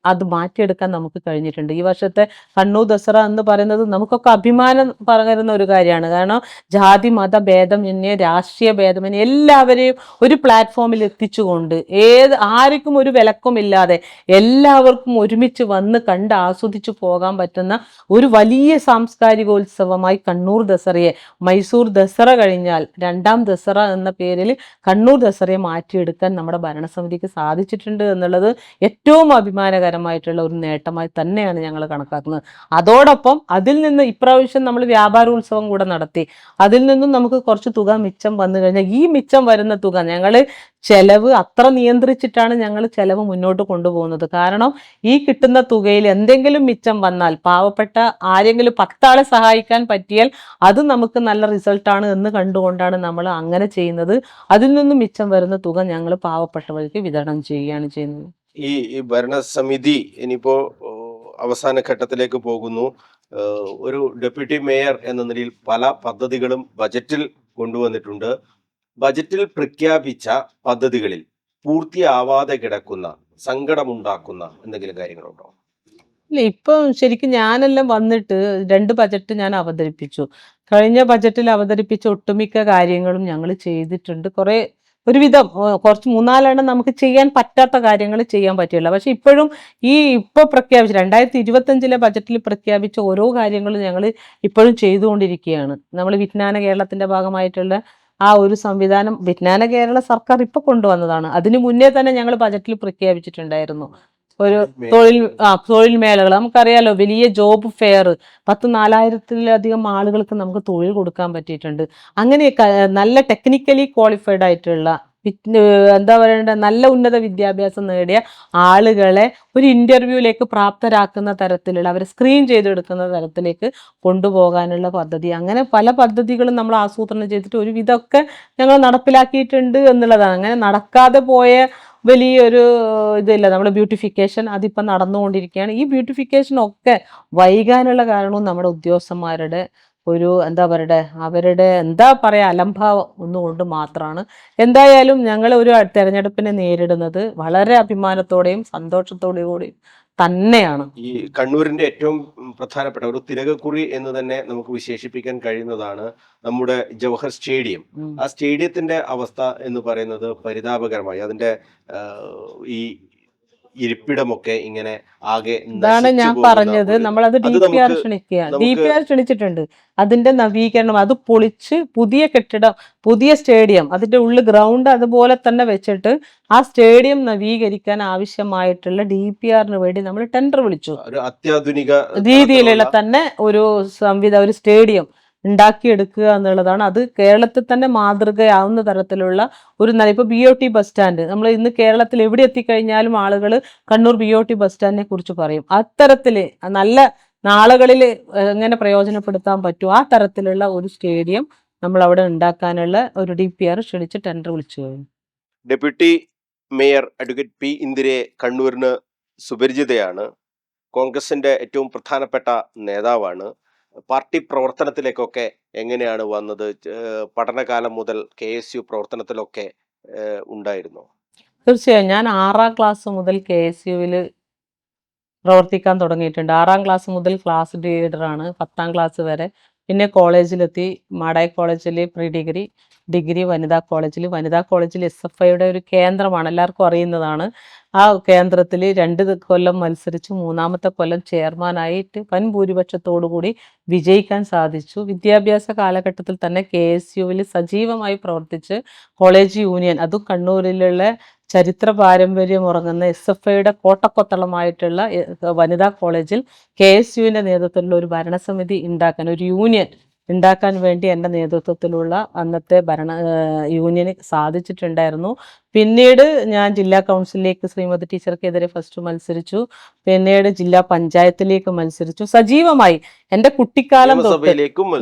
അത് മാറ്റിയെടുക്കാൻ നമുക്ക് കഴിഞ്ഞിട്ടുണ്ട്. ഈ വർഷത്തെ കണ്ണൂർ ദസറ എന്ന് പറയുന്നത് നമുക്കൊക്കെ അഭിമാനം പകരുന്ന ഒരു കാര്യമാണ്. കാരണം ജാതി മത ഭേദമന്യേ രാഷ്ട്രീയ ഭേദമന്യേ എല്ലാവരെയും ഒരു പ്ലാറ്റ്ഫോമിൽ എത്തിച്ചുകൊണ്ട് ആർക്കും ഒരു വിലക്കുമില്ലാതെ എല്ലാവർക്കും ഒരുമിച്ച് വന്ന് കണ്ട് ആസ്വദിച്ചു പോകാൻ പറ്റുന്ന ഒരു വലിയ സാംസ്കാരികോത്സവമായി കണ്ണൂർ ദസറയെ, മൈസൂർ ദസറ കഴിഞ്ഞാൽ 2ാം ദസറ എന്ന പേരിൽ കണ്ണൂർ ദസറയെ മാറ്റിയെടുക്കാൻ നമ്മുടെ ഭരണസമിതിക്ക് സാധിച്ചിട്ടുണ്ട് എന്നുള്ളത് ഏറ്റവും അഭിമാനകരമായിട്ടുള്ള ഒരു നേട്ടമായി തന്നെയാണ് ഞങ്ങൾ കണക്കാക്കുന്നത്. അതോടൊപ്പം അതിൽ നിന്ന് ഇപ്രാവശ്യം നമ്മൾ വ്യാപാരോത്സവം കൂടെ നടത്തി. അതിൽ നിന്നും നമുക്ക് കുറച്ച് തുക മിച്ചം വന്നു കഴിഞ്ഞാൽ ഈ മിച്ചം വരുന്ന തുക ഞങ്ങൾ ചെലവ് അത്ര നിയന്ത്രിച്ചിട്ടാണ് ഞങ്ങൾ ചെലവ് മുന്നോട്ട് കൊണ്ടുപോകുന്നത്. കാരണം ഈ കിട്ടുന്ന തുകയിൽ എന്തെങ്കിലും മിച്ചം വന്നാൽ പാവപ്പെട്ട ആരെങ്കിലും 10 ആളെ സഹായിക്കാൻ പറ്റിയാൽ അത് നമുക്ക് നല്ല റിസൾട്ടാണ് എന്ന് കണ്ടുകൊണ്ടാണ് നമ്മൾ അങ്ങനെ ചെയ്യുന്നത്. അതിൽ നിന്നും മിച്ചം വരുന്ന തുക ഞങ്ങൾ പാവപ്പെട്ടവർക്ക് വിതരണം ചെയ്യുകയാണ് ചെയ്യുന്നത്. ഈ ഭരണസമിതി ഇനിയിപ്പോ അവസാന ഘട്ടത്തിലേക്ക് പോകുന്നു. ഒരു ഡെപ്യൂട്ടി മേയർ എന്ന നിലയിൽ പല പദ്ധതികളും ബജറ്റിൽ കൊണ്ടുവന്നിട്ടുണ്ട്. ബജറ്റിൽ പ്രഖ്യാപിച്ച പദ്ധതികളിൽ പൂർത്തിയാവാതെ കിടക്കുന്ന, സങ്കടമുണ്ടാക്കുന്ന എന്തെങ്കിലും കാര്യങ്ങളുണ്ടോ? ഇല്ല, ഇപ്പം ശരിക്കും ഞാനെല്ലാം വന്നിട്ട് 2 ബജറ്റ് ഞാൻ അവതരിപ്പിച്ചു. കഴിഞ്ഞ ബജറ്റിൽ അവതരിപ്പിച്ച ഒട്ടുമിക്ക കാര്യങ്ങളും ഞങ്ങൾ ചെയ്തിട്ടുണ്ട്. ഒരുവിധം കുറച്ച് 3-4 നമുക്ക് ചെയ്യാൻ പറ്റാത്ത കാര്യങ്ങൾ ചെയ്യാൻ പറ്റില്ല. പക്ഷെ ഇപ്പോഴും ഇപ്പോൾ പ്രഖ്യാപിച്ച 2025 ബജറ്റിൽ പ്രഖ്യാപിച്ച ഓരോ കാര്യങ്ങളും ഞങ്ങൾ ഇപ്പോഴും ചെയ്തുകൊണ്ടിരിക്കുകയാണ്. നമ്മൾ വിജ്ഞാന കേരളത്തിന്റെ ഭാഗമായിട്ടുള്ള ആ ഒരു സംവിധാനം വിജ്ഞാന കേരള സർക്കാർ ഇപ്പോൾ കൊണ്ടുവന്നതാണ്. അതിനു മുന്നേ തന്നെ ഞങ്ങൾ ബജറ്റിൽ പ്രഖ്യാപിച്ചിട്ടുണ്ടായിരുന്നു ഒരു തൊഴിൽ മേളകൾ. നമുക്കറിയാലോ, വലിയ ജോബ് ഫെയർ 4,000-ത്തിലധികം ആളുകൾക്ക് നമുക്ക് തൊഴിൽ കൊടുക്കാൻ പറ്റിയിട്ടുണ്ട്. അങ്ങനെ നല്ല ടെക്നിക്കലി ക്വാളിഫൈഡ് ആയിട്ടുള്ള എന്താ പറയണ്ട നല്ല ഉന്നത വിദ്യാഭ്യാസം നേടിയ ആളുകളെ ഒരു ഇന്റർവ്യൂവിലേക്ക് പ്രാപ്തരാക്കുന്ന തരത്തിലുള്ള, അവരെ സ്ക്രീൻ ചെയ്തെടുക്കുന്ന തരത്തിലേക്ക് കൊണ്ടുപോകാനുള്ള പദ്ധതി, അങ്ങനെ പല പദ്ധതികളും നമ്മൾ ആസൂത്രണം ചെയ്തിട്ട് ഒരുവിധമൊക്കെ ഞങ്ങൾ നടപ്പിലാക്കിയിട്ടുണ്ട് എന്നുള്ളതാണ്. അങ്ങനെ നടക്കാതെ പോയ വലിയൊരു ഇതില്ല. നമ്മുടെ ബ്യൂട്ടിഫിക്കേഷൻ അതിപ്പം നടന്നുകൊണ്ടിരിക്കുകയാണ്. ഈ ബ്യൂട്ടിഫിക്കേഷൻ ഒക്കെ വൈകാനുള്ള കാരണവും നമ്മുടെ ഉദ്യോഗസ്ഥന്മാരുടെ ഒരു അവരുടെ അലംഭാവം ഒന്നുകൊണ്ട് മാത്രമാണ്. എന്തായാലും ഞങ്ങൾ ഒരു തെരഞ്ഞെടുപ്പിനെ നേരിടുന്നത് വളരെ അഭിമാനത്തോടെയും സന്തോഷത്തോടെയും കൂടി തന്നെയാണ്. ഈ കണ്ണൂരിന്റെ ഏറ്റവും പ്രധാനപ്പെട്ട ഒരു തിലകക്കുറി എന്ന് തന്നെ നമുക്ക് വിശേഷിപ്പിക്കാൻ കഴിയുന്നതാണ് നമ്മുടെ ജവഹർ സ്റ്റേഡിയം. ആ സ്റ്റേഡിയത്തിന്റെ അവസ്ഥ എന്ന് പറയുന്നത് പരിതാപകരമായി. അതിന്റെ ഈ ഇരിപ്പിടമൊക്കെ ഇങ്ങനെ ആകെ ഇതാണ് നശിച്ചു ഞാൻ പോകുന്ന പറഞ്ഞത്. ഒരു നമ്മളത് അത് DPR നമുക്ക് ക്ഷണിക്കുക. നമുക്ക് DPR ക്ഷണിച്ചിട്ടുണ്ട്. അതിന്റെ നവീകരണം അത് പൊളിച്ച് പുതിയ കെട്ടിടം, പുതിയ സ്റ്റേഡിയം, അതിന്റെ ഉള്ളിൽ ഗ്രൗണ്ട് അതുപോലെ തന്നെ വെച്ചിട്ട് ആ സ്റ്റേഡിയം നവീകരിക്കാൻ ആവശ്യമായിട്ടുള്ള DPRന് വേണ്ടി നമ്മൾ ടെൻഡർ വിളിച്ചു. ഒരു അത്യാധുനിക രീതിയിലുള്ള തരത്തിലുള്ള തന്നെ ഒരു ഒരു സ്റ്റേഡിയം ഉണ്ടാക്കിയെടുക്കുക എന്നുള്ളതാണ്. അത് കേരളത്തിൽ തന്നെ മാതൃകയാവുന്ന തരത്തിലുള്ള ഒരു ഇപ്പൊ BOT ബസ് സ്റ്റാൻഡ്, നമ്മൾ ഇന്ന് കേരളത്തിൽ എവിടെ എത്തിക്കഴിഞ്ഞാലും ആളുകൾ കണ്ണൂർ BOT ബസ് സ്റ്റാൻഡിനെ കുറിച്ച് പറയും. അത്തരത്തില് നല്ല നാളുകളിൽ എങ്ങനെ പ്രയോജനപ്പെടുത്താൻ പറ്റും ആ തരത്തിലുള്ള ഒരു സ്റ്റേഡിയം നമ്മൾ അവിടെ ഉണ്ടാക്കാനുള്ള ഒരു DPR ക്ഷണിച്ച് ടെൻഡർ വിളിച്ചു കഴിഞ്ഞു. ഡെപ്യൂട്ടി മേയർ അഡ്വക്കേറ്റ് പി ഇന്ദിരയെ കണ്ണൂരിന് സുപരിചിതയാണ്. കോൺഗ്രസിന്റെ ഏറ്റവും പ്രധാനപ്പെട്ട നേതാവാണ്. പാർട്ടി പ്രവർത്തനത്തിലേക്കൊക്കെ എങ്ങനെയാണ് വന്നത്? പഠനകാലം മുതൽ KSU പ്രവർത്തനത്തിലൊക്കെ ഉണ്ടായിരുന്നു. തീർച്ചയായും ഞാൻ 6ാം ക്ലാസ് മുതൽ KSUവിൽ പ്രവർത്തിക്കാൻ തുടങ്ങിയിട്ടുണ്ട്. 6ാം ക്ലാസ് മുതൽ ക്ലാസ് ലീഡറാണ് 10ാം ക്ലാസ് വരെ. പിന്നെ കോളേജിലെത്തി. മാടായി കോളേജിൽ പ്രീ ഡിഗ്രി, ഡിഗ്രി വനിതാ കോളേജിൽ SFIയുടെ ഒരു കേന്ദ്രമാണ്, എല്ലാവർക്കും അറിയുന്നതാണ്. ആ കേന്ദ്രത്തിൽ 2 കൊല്ലം മത്സരിച്ചു. 3ാമത്തെ കൊല്ലം ചെയർമാനായിട്ട് വൻ ഭൂരിപക്ഷത്തോടു കൂടി വിജയിക്കാൻ സാധിച്ചു. വിദ്യാഭ്യാസ കാലഘട്ടത്തിൽ തന്നെ KSUവിൽ സജീവമായി പ്രവർത്തിച്ച് കോളേജ് യൂണിയൻ, അതും കണ്ണൂരിലുള്ള ചരിത്ര പാരമ്പര്യം ഉറങ്ങുന്ന SFIയുടെ കോട്ടക്കൊത്തളമായിട്ടുള്ള വനിതാ കോളേജിൽ KSUവിൻ്റെ നേതൃത്വത്തിലുള്ള ഒരു ഭരണസമിതി ഉണ്ടാക്കാൻ, ഒരു യൂണിയൻ ഉണ്ടാക്കാൻ വേണ്ടി എൻ്റെ നേതൃത്വത്തിലുള്ള അന്നത്തെ യൂണിയന് സാധിച്ചിട്ടുണ്ടായിരുന്നു. പിന്നീട് ഞാൻ ജില്ലാ കൗൺസിലിലേക്ക് ശ്രീമതി ടീച്ചർക്കെതിരെ ഫസ്റ്റ് മത്സരിച്ചു. പിന്നീട് ജില്ലാ പഞ്ചായത്തിലേക്ക് മത്സരിച്ചു. സജീവമായി എൻ്റെ കുട്ടിക്കാലം തൊട്ട്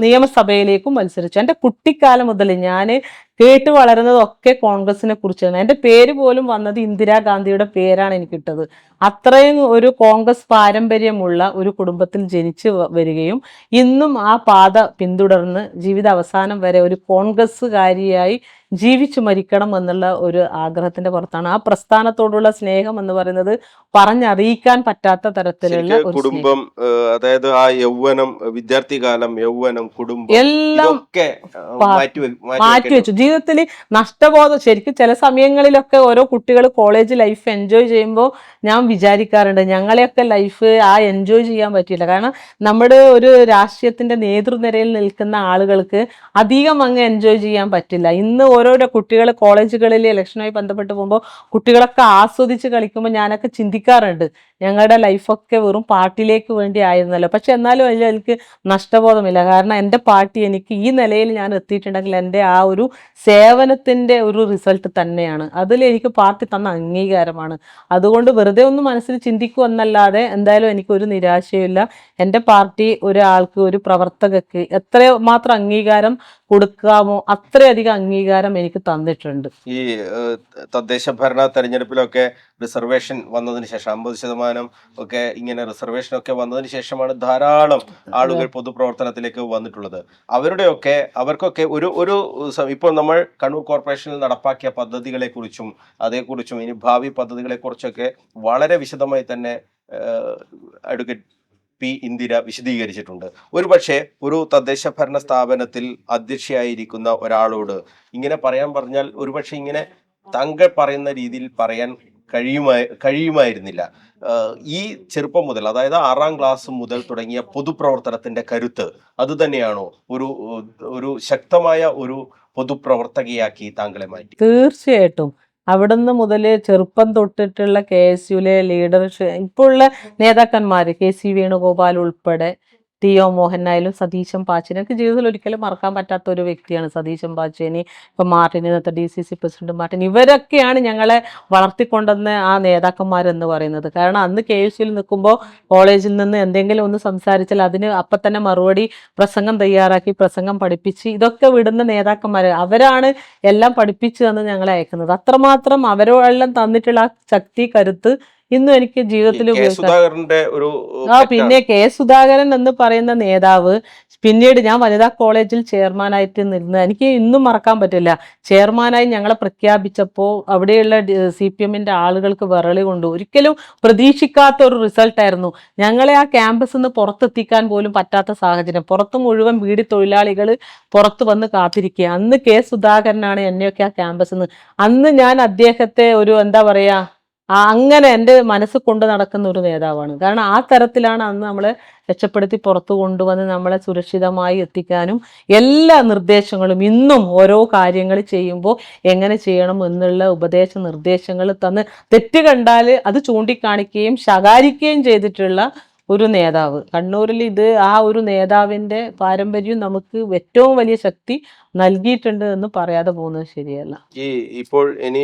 നിയമസഭയിലേക്കും മത്സരിച്ചു. എൻ്റെ കുട്ടിക്കാലം മുതൽ ഞാൻ കേട്ട് വളരുന്നതൊക്കെ കോൺഗ്രസിനെ കുറിച്ചാണ്. എൻ്റെ പേര് പോലും വന്നത് ഇന്ദിരാഗാന്ധിയുടെ പേരാണ് എനിക്കിട്ടത്. അത്രയും ഒരു കോൺഗ്രസ് പാരമ്പര്യമുള്ള ഒരു കുടുംബത്തിൽ ജനിച്ചു വരികയും ഇന്നും ആ പാത പിന്തുടർന്ന് ജീവിത അവസാനം വരെ ഒരു കോൺഗ്രസ്സുകാരിയായി ജീവിച്ചു മരിക്കണം എന്നുള്ള ഒരു ആഗ്രഹത്തിന്റെ പുറത്താണ്. ആ പ്രസ്ഥാനത്തോടുള്ള സ്നേഹം എന്ന് പറയുന്നത് പറഞ്ഞറിയിക്കാൻ പറ്റാത്ത തരത്തിലുള്ള ഒരു കുടുംബം, അതായത് ആ യൗവനം, വിദ്യാർത്ഥികാലം, യൗവനം, കുടുംബം എല്ലാം മാറ്റിവെച്ചു. ജീവിതത്തിൽ നഷ്ടബോധം ശരിക്കും ചില സമയങ്ങളിലൊക്കെ ഓരോ കുട്ടികൾ കോളേജ് ലൈഫ് എൻജോയ് ചെയ്യുമ്പോൾ ഞാൻ വിചാരിക്കാറുണ്ട് ഞങ്ങളെയൊക്കെ ലൈഫ് ആ എൻജോയ് ചെയ്യാൻ പറ്റിയില്ല. കാരണം നമ്മുടെ ഒരു രാഷ്ട്രീയത്തിന്റെ നേതൃനിരയിൽ നിൽക്കുന്ന ആളുകൾക്ക് അധികം അങ്ങ് എൻജോയ് ചെയ്യാൻ പറ്റില്ല. ഇന്ന് ഓരോരോ കുട്ടികൾ കോളേജുകളിൽ ഇലക്ഷനുമായി ബന്ധപ്പെട്ട് പോകുമ്പോൾ കുട്ടികളൊക്കെ ആസ്വദിച്ച് കളിക്കുമ്പോൾ ഞാനൊക്കെ ചിന്തിക്കാറുണ്ട് ഞങ്ങളുടെ ലൈഫൊക്കെ വെറും പാർട്ടിയിലേക്ക് വേണ്ടി ആയിരുന്നല്ലോ. പക്ഷെ എന്നാലും അതിൽ എനിക്ക് നഷ്ടബോധമില്ല. കാരണം എൻ്റെ പാർട്ടി എനിക്ക് ഈ നിലയിൽ ഞാൻ എത്തിയിട്ടുണ്ടെങ്കിൽ എൻ്റെ ആ ഒരു സേവനത്തിൻ്റെ ഒരു റിസൾട്ട് തന്നെയാണ്. അതിൽ എനിക്ക് പാർട്ടി തന്ന അംഗീകാരമാണ്. അതുകൊണ്ട് വെറുതെ ഒന്ന് മനസ്സിൽ ചിന്തിക്കുമെന്നല്ലാതെ എന്തായാലും എനിക്കൊരു നിരാശയില്ല. എൻ്റെ പാർട്ടി ഒരാൾക്ക്, ഒരു പ്രവർത്തകർക്ക് എത്ര മാത്രം അംഗീകാരം കൊടുക്കാമോ അത്രയധികം അംഗീകാരം എനിക്ക് തന്നിട്ടുണ്ട്. ഈ തദ്ദേശ ഭരണ തെരഞ്ഞെടുപ്പിലൊക്കെ റിസർവേഷൻ വന്നതിന് ശേഷം 50% ഒക്കെ ഇങ്ങനെ റിസർവേഷൻ ഒക്കെ വന്നതിന് ശേഷമാണ് ധാരാളം ആളുകൾ പൊതുപ്രവർത്തനത്തിലേക്ക് വന്നിട്ടുള്ളത്. അവർക്കൊക്കെ ഒരു ഇപ്പോൾ നമ്മൾ കണ്ണൂർ കോർപ്പറേഷനിൽ നടപ്പാക്കിയ പദ്ധതികളെ കുറിച്ചും അതേക്കുറിച്ചും ഇനി ഭാവി പദ്ധതികളെ കുറിച്ചൊക്കെ വളരെ വിശദമായി തന്നെ അഡ്വക്കേറ്റ് പി ഇന്ദിര വിശദീകരിച്ചിട്ടുണ്ട്. ഒരുപക്ഷെ ഒരു തദ്ദേശ ഭരണ സ്ഥാപനത്തിൽ അധ്യക്ഷയായിരിക്കുന്ന ഒരാളോട് ഇങ്ങനെ പറഞ്ഞാൽ ഒരുപക്ഷെ ഇങ്ങനെ താങ്കൾ പറയുന്ന രീതിയിൽ പറയാൻ കഴിയുമായിരുന്നില്ല. ഈ ചെറുപ്പം മുതൽ, അതായത് 6ാം ക്ലാസ് മുതൽ തുടങ്ങിയ പൊതുപ്രവർത്തനത്തിന്റെ കരുത്ത് അത് തന്നെയാണോ ഒരു ശക്തമായ ഒരു പൊതുപ്രവർത്തകയാക്കി താങ്കളെ മാറ്റി? തീർച്ചയായിട്ടും അവിടുന്ന് മുതൽ ചെറുപ്പം തൊട്ടിട്ടുള്ള KSUവിലെ ലീഡർഷിപ്പ് ഇപ്പോൾ ഉള്ള നേതാക്കന്മാർ KC വേണുഗോപാൽ ഉൾപ്പെടെ TO മോഹനായാലും സതീശൻ പാച്ചേനി, എനിക്ക് ജീവിതത്തിൽ ഒരിക്കലും മറക്കാൻ പറ്റാത്ത ഒരു വ്യക്തിയാണ് സതീശൻ പാച്ചേനി. ഇപ്പം മാർട്ടിൻ, ഇന്നത്തെ DCC പ്രസിഡന്റ് മാർട്ടിൻ, ഇവരൊക്കെയാണ് ഞങ്ങളെ വളർത്തിക്കൊണ്ടുവന്ന ആ നേതാക്കന്മാരെന്ന് പറയുന്നത്. കാരണം അന്ന് KSUവിൽ നിൽക്കുമ്പോൾ കോളേജിൽ നിന്ന് എന്തെങ്കിലും ഒന്ന് സംസാരിച്ചാൽ അതിന് അപ്പം തന്നെ മറുപടി പ്രസംഗം തയ്യാറാക്കി പ്രസംഗം പഠിപ്പിച്ച് ഇതൊക്കെ വിടുന്ന നേതാക്കന്മാർ അവരാണ് എല്ലാം പഠിപ്പിച്ചു തന്ന് ഞങ്ങളെ അയക്കുന്നത്. അത്രമാത്രം അവരോടെല്ലാം തന്നിട്ടുള്ള ആ ശക്തി, കരുത്ത് ഇന്നും എനിക്ക് ജീവിതത്തിൽ പിന്നെ K സുധാകരൻ എന്ന് പറയുന്ന നേതാവ് പിന്നീട് ഞാൻ വനിതാ കോളേജിൽ ചെയർമാനായിട്ട് നിന്ന് എനിക്ക് ഇന്നും മറക്കാൻ പറ്റില്ല. ചെയർമാനായി ഞങ്ങളെ പ്രഖ്യാപിച്ചപ്പോൾ അവിടെയുള്ള CPMന്റെ ആളുകൾക്ക് വിറളി കൊണ്ടു. ഒരിക്കലും പ്രതീക്ഷിക്കാത്ത ഒരു റിസൾട്ടായിരുന്നു. ഞങ്ങളെ ആ ക്യാമ്പസിൽ നിന്ന് പുറത്തെത്തിക്കാൻ പോലും പറ്റാത്ത സാഹചര്യം. പുറത്ത് മുഴുവൻ ബീഡി തൊഴിലാളികൾ പുറത്ത് വന്ന് കാത്തിരിക്കുക. അന്ന് K സുധാകരനാണ് എന്നെയൊക്കെ ആ ക്യാമ്പസിൽ നിന്ന്. അന്ന് ഞാൻ അദ്ദേഹത്തെ ഒരു എന്താ പറയാ അങ്ങനെ എൻ്റെ മനസ്സ് കൊണ്ട് നടക്കുന്ന ഒരു നേതാവാണ്. കാരണം ആ തരത്തിലാണ് അന്ന് നമ്മളെ രക്ഷപ്പെടുത്തി പുറത്തു കൊണ്ടുവന്ന് നമ്മളെ സുരക്ഷിതമായി എത്തിക്കാനും എല്ലാ നിർദ്ദേശങ്ങളും ഇന്നും ഓരോ കാര്യങ്ങൾ ചെയ്യുമ്പോൾ എങ്ങനെ ചെയ്യണം എന്നുള്ള ഉപദേശ നിർദ്ദേശങ്ങൾ തന്ന് തെറ്റ് കണ്ടാൽ അത് ചൂണ്ടിക്കാണിക്കുകയും ശകാരിക്കുകയും ചെയ്തിട്ടുള്ള ഒരു നേതാവ്. കണ്ണൂരിൽ ഇത് ആ ഒരു നേതാവിൻ്റെ പാരമ്പര്യം നമുക്ക് ഏറ്റവും വലിയ ശക്തി നൽകിയിട്ടുണ്ട് എന്ന് പറയാതെ പോകുന്നത് ശരിയല്ല. ഈ ഇപ്പോൾ ഇനി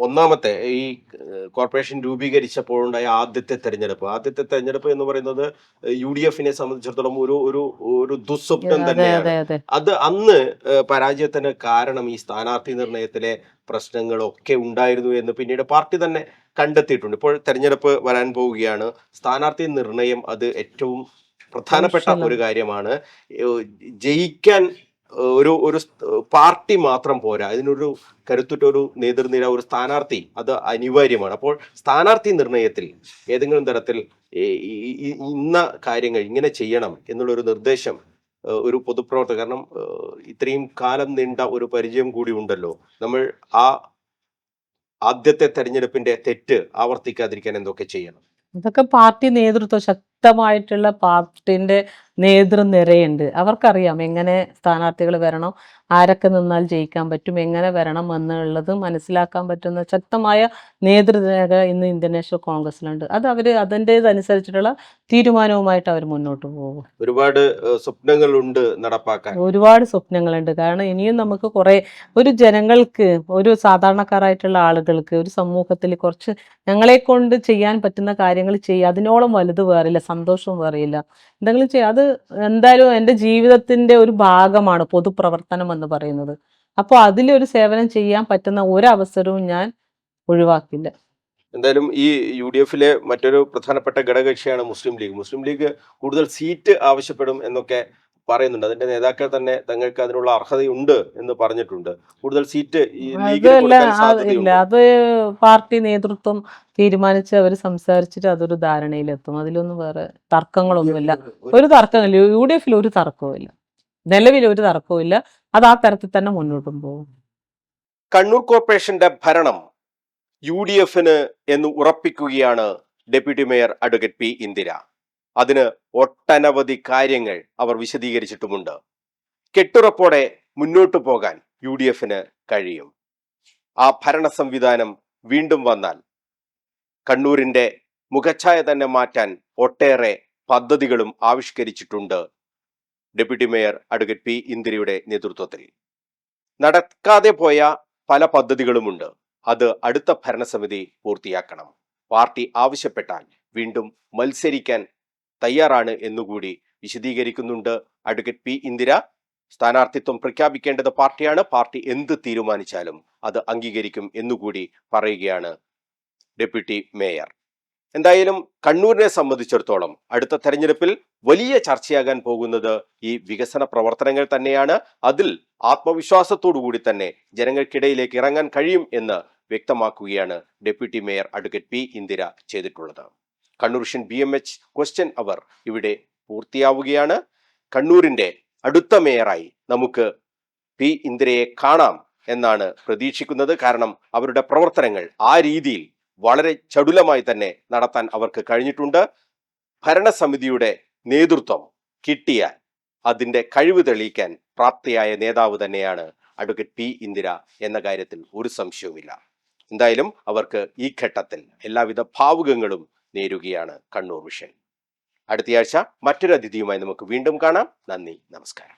ഒന്നാമത്തെ ഈ കോർപ്പറേഷൻ രൂപീകരിച്ചപ്പോഴുണ്ടായ ആദ്യത്തെ തെരഞ്ഞെടുപ്പ് എന്ന് പറയുന്നത് UDF-നെ സംബന്ധിച്ചിടത്തോളം ഒരു ദുസ്വപ്നം അതെ തന്നെയാണ്. അതെ അതെ അത് അന്ന് പരാജയത്തിന് കാരണം ഈ സ്ഥാനാർത്ഥി നിർണയത്തിലെ പ്രശ്നങ്ങളൊക്കെ ഉണ്ടായിരുന്നു എന്ന് പിന്നീട് പാർട്ടി തന്നെ കണ്ടെത്തിയിട്ടുണ്ട്. ഇപ്പോൾ തെരഞ്ഞെടുപ്പ് വരാൻ പോവുകയാണ്. സ്ഥാനാർത്ഥി നിർണയം അത് ഏറ്റവും പ്രധാനപ്പെട്ട ഒരു കാര്യമാണ്. ജയിക്കാൻ ഒരു പാർട്ടി മാത്രം പോരാ, ഇതിനൊരു കരുത്തുറ്റ ഒരു നേതൃനിര, ഒരു സ്ഥാനാർത്ഥി അത് അനിവാര്യമാണ്. അപ്പോൾ സ്ഥാനാർത്ഥി നിർണയത്തിൽ ഏതെങ്കിലും തരത്തിൽ ഇന്ന കാര്യങ്ങൾ ഇങ്ങനെ ചെയ്യണം എന്നുള്ളൊരു നിർദ്ദേശം ഒരു പൊതുപ്രവർത്തകർ, കാരണം ഇത്രയും കാലം നീണ്ട ഒരു പരിചയം കൂടി ഉണ്ടല്ലോ, നമ്മൾ ആ ആദ്യത്തെ തെരഞ്ഞെടുപ്പിന്റെ തെറ്റ് ആവർത്തിക്കാതിരിക്കാൻ എന്തൊക്കെ ചെയ്യണം? ഇതൊക്കെ പാർട്ടി നേതൃത്വം, ശക്തമായിട്ടുള്ള പാർട്ടിന്റെ നേതൃനിരയുണ്ട്. അവർക്കറിയാം എങ്ങനെ സ്ഥാനാർത്ഥികൾ വരണം, ആരൊക്കെ നിന്നാൽ ജയിക്കാൻ പറ്റും, എങ്ങനെ വരണം എന്നുള്ളത് മനസ്സിലാക്കാൻ പറ്റുന്ന ശക്തമായ നേതൃനിര ഇന്ന് ഇന്ത്യൻ നാഷണൽ കോൺഗ്രസിലുണ്ട്. അത് അതിൻ്റെതനുസരിച്ചിട്ടുള്ള തീരുമാനവുമായിട്ട് അവർ മുന്നോട്ട് പോകും. ഒരുപാട് സ്വപ്നങ്ങളുണ്ട് നടപ്പാക്കാൻ. ഒരുപാട് സ്വപ്നങ്ങളുണ്ട്. കാരണം ഇനിയും നമുക്ക് കുറേ ഒരു ജനങ്ങൾക്ക്, ഒരു സാധാരണക്കാരായിട്ടുള്ള ആളുകൾക്ക്, ഒരു സമൂഹത്തിൽ കുറച്ച് ഞങ്ങളെ കൊണ്ട് ചെയ്യാൻ പറ്റുന്ന കാര്യങ്ങൾ ചെയ്യുക, അതിനോളം വലുത് വേറില്ല, സന്തോഷവും വേറില്ല. എന്തെങ്കിലും ചെയ്യുക, അത് എന്തായാലും എൻ്റെ ജീവിതത്തിൻ്റെ ഒരു ഭാഗമാണ് പൊതുപ്രവർത്തനം എന്ന് പറയുന്നത്. അപ്പോൾ അതിലൊരു സേവനം ചെയ്യാൻ പറ്റുന്ന ഒരവസരവും ഞാൻ ഒഴിവാക്കില്ല. എന്തായാലും ഈ UDF-ലെ മറ്റൊരു പ്രധാനപ്പെട്ട ഘടകകക്ഷിയാണ് മുസ്ലിം ലീഗ് കൂടുതൽ സീറ്റ് ആവശ്യപ്പെടും എന്നൊക്കെ പറയുന്നുണ്ട്. അതിന്റെ നേതാക്കൾ തന്നെ തങ്ങൾക്ക് അതിനുള്ള അർഹതയുണ്ട് എന്ന് പറഞ്ഞിട്ടുണ്ട്. കൂടുതൽ സീറ്റ് ഈ ലീഗിന് കൊടുക്കാൻ സാധ്യതയുണ്ട്. അത് പാർട്ടി നേതൃത്വം തീരുമാനിച്ച് അവർ സംസാരിച്ചിട്ട് അതൊരു ധാരണയിലെത്തും. അതിലൊന്നും വേറെ തർക്കങ്ങളൊന്നുമില്ല. ഒരു തർക്കമില്ല. UDF-ൽ ഒരു തർക്കവുമില്ല, നിലവിൽ ഒരു തർക്കവുമില്ല. അത് ആ തരത്തിൽ തന്നെ മുന്നോട്ടും പോകും. കണ്ണൂർ കോർപ്പറേഷന്റെ ഭരണം UDF-ന് എന്ന് ഉറപ്പിക്കുകയാണ് deputy mayor advocate P. Indira. അതിന് ഒട്ടനവധി കാര്യങ്ങൾ അവർ വിശദീകരിച്ചിട്ടുമുണ്ട്. കെട്ടുറപ്പോടെ മുന്നോട്ടു പോകാൻ UDF-ന് കഴിയും. ആ ഭരണ സംവിധാനം വീണ്ടും വന്നാൽ കണ്ണൂരിന്റെ മുഖച്ഛായ തന്നെ മാറ്റാൻ ഒട്ടേറെ പദ്ധതികളും ആവിഷ്കരിച്ചിട്ടുണ്ട് ഡെപ്യൂട്ടി മേയർ അഡ്വക്കേറ്റ് P. ഇന്ദിരയുടെ നേതൃത്വത്തിൽ. നടക്കാതെ പോയ പല പദ്ധതികളുമുണ്ട്. അത് അടുത്ത ഭരണസമിതി പൂർത്തിയാക്കണം. പാർട്ടി ആവശ്യപ്പെട്ടാൽ വീണ്ടും മത്സരിക്കാൻ തയ്യാറാണ് എന്നുകൂടി വിശദീകരിക്കുന്നുണ്ട് അഡ്വക്കേറ്റ് P. ഇന്ദിര. സ്ഥാനാർത്ഥിത്വം പ്രഖ്യാപിക്കേണ്ടത് പാർട്ടിയാണ്. പാർട്ടി എന്ത് തീരുമാനിച്ചാലും അത് അംഗീകരിക്കും എന്നുകൂടി പറയുകയാണ് ഡെപ്യൂട്ടി മേയർ. എന്തായാലും കണ്ണൂരിനെ സംബന്ധിച്ചിടത്തോളം അടുത്ത തെരഞ്ഞെടുപ്പിൽ വലിയ ചർച്ചയാകാൻ പോകുന്നത് ഈ വികസന പ്രവർത്തനങ്ങൾ തന്നെയാണ്. അതിൽ ആത്മവിശ്വാസത്തോടു കൂടി തന്നെ ജനങ്ങൾക്കിടയിലേക്ക് ഇറങ്ങാൻ കഴിയും എന്ന് വ്യക്തമാക്കുകയാണ് deputy mayor advocate P. Indira ചെയ്തിട്ടുള്ളത്. കണ്ണൂർ വിഷൻ BMH ക്വസ്റ്റ്യൻ അവർ ഇവിടെ പൂർത്തിയാവുകയാണ്. കണ്ണൂരിന്റെ അടുത്ത മേയറായി നമുക്ക് P. ഇന്ദിരയെ കാണാം എന്നാണ് പ്രതീക്ഷിക്കുന്നത്. കാരണം അവരുടെ പ്രവർത്തനങ്ങൾ ആ രീതിയിൽ വളരെ ചടുലമായി തന്നെ നടത്താൻ അവർക്ക് കഴിഞ്ഞിട്ടുണ്ട്. ഭരണസമിതിയുടെ നേതൃത്വം കിട്ടിയാൽ അതിന്റെ കഴിവ് തെളിയിക്കാൻ പ്രാപ്തിയായ നേതാവ് തന്നെയാണ് അഡ്വക്കേറ്റ് P. ഇന്ദിര എന്ന കാര്യത്തിൽ ഒരു സംശയവുമില്ല. എന്തായാലും അവർക്ക് ഈ ഘട്ടത്തിൽ എല്ലാവിധ ഭാവുകങ്ങളും നേരുകയാണ് കണ്ണൂർ വിഷൻ. അടുത്തയാഴ്ച മറ്റൊരു അതിഥിയുമായി നമുക്ക് വീണ്ടും കാണാം. നന്ദി, നമസ്കാരം.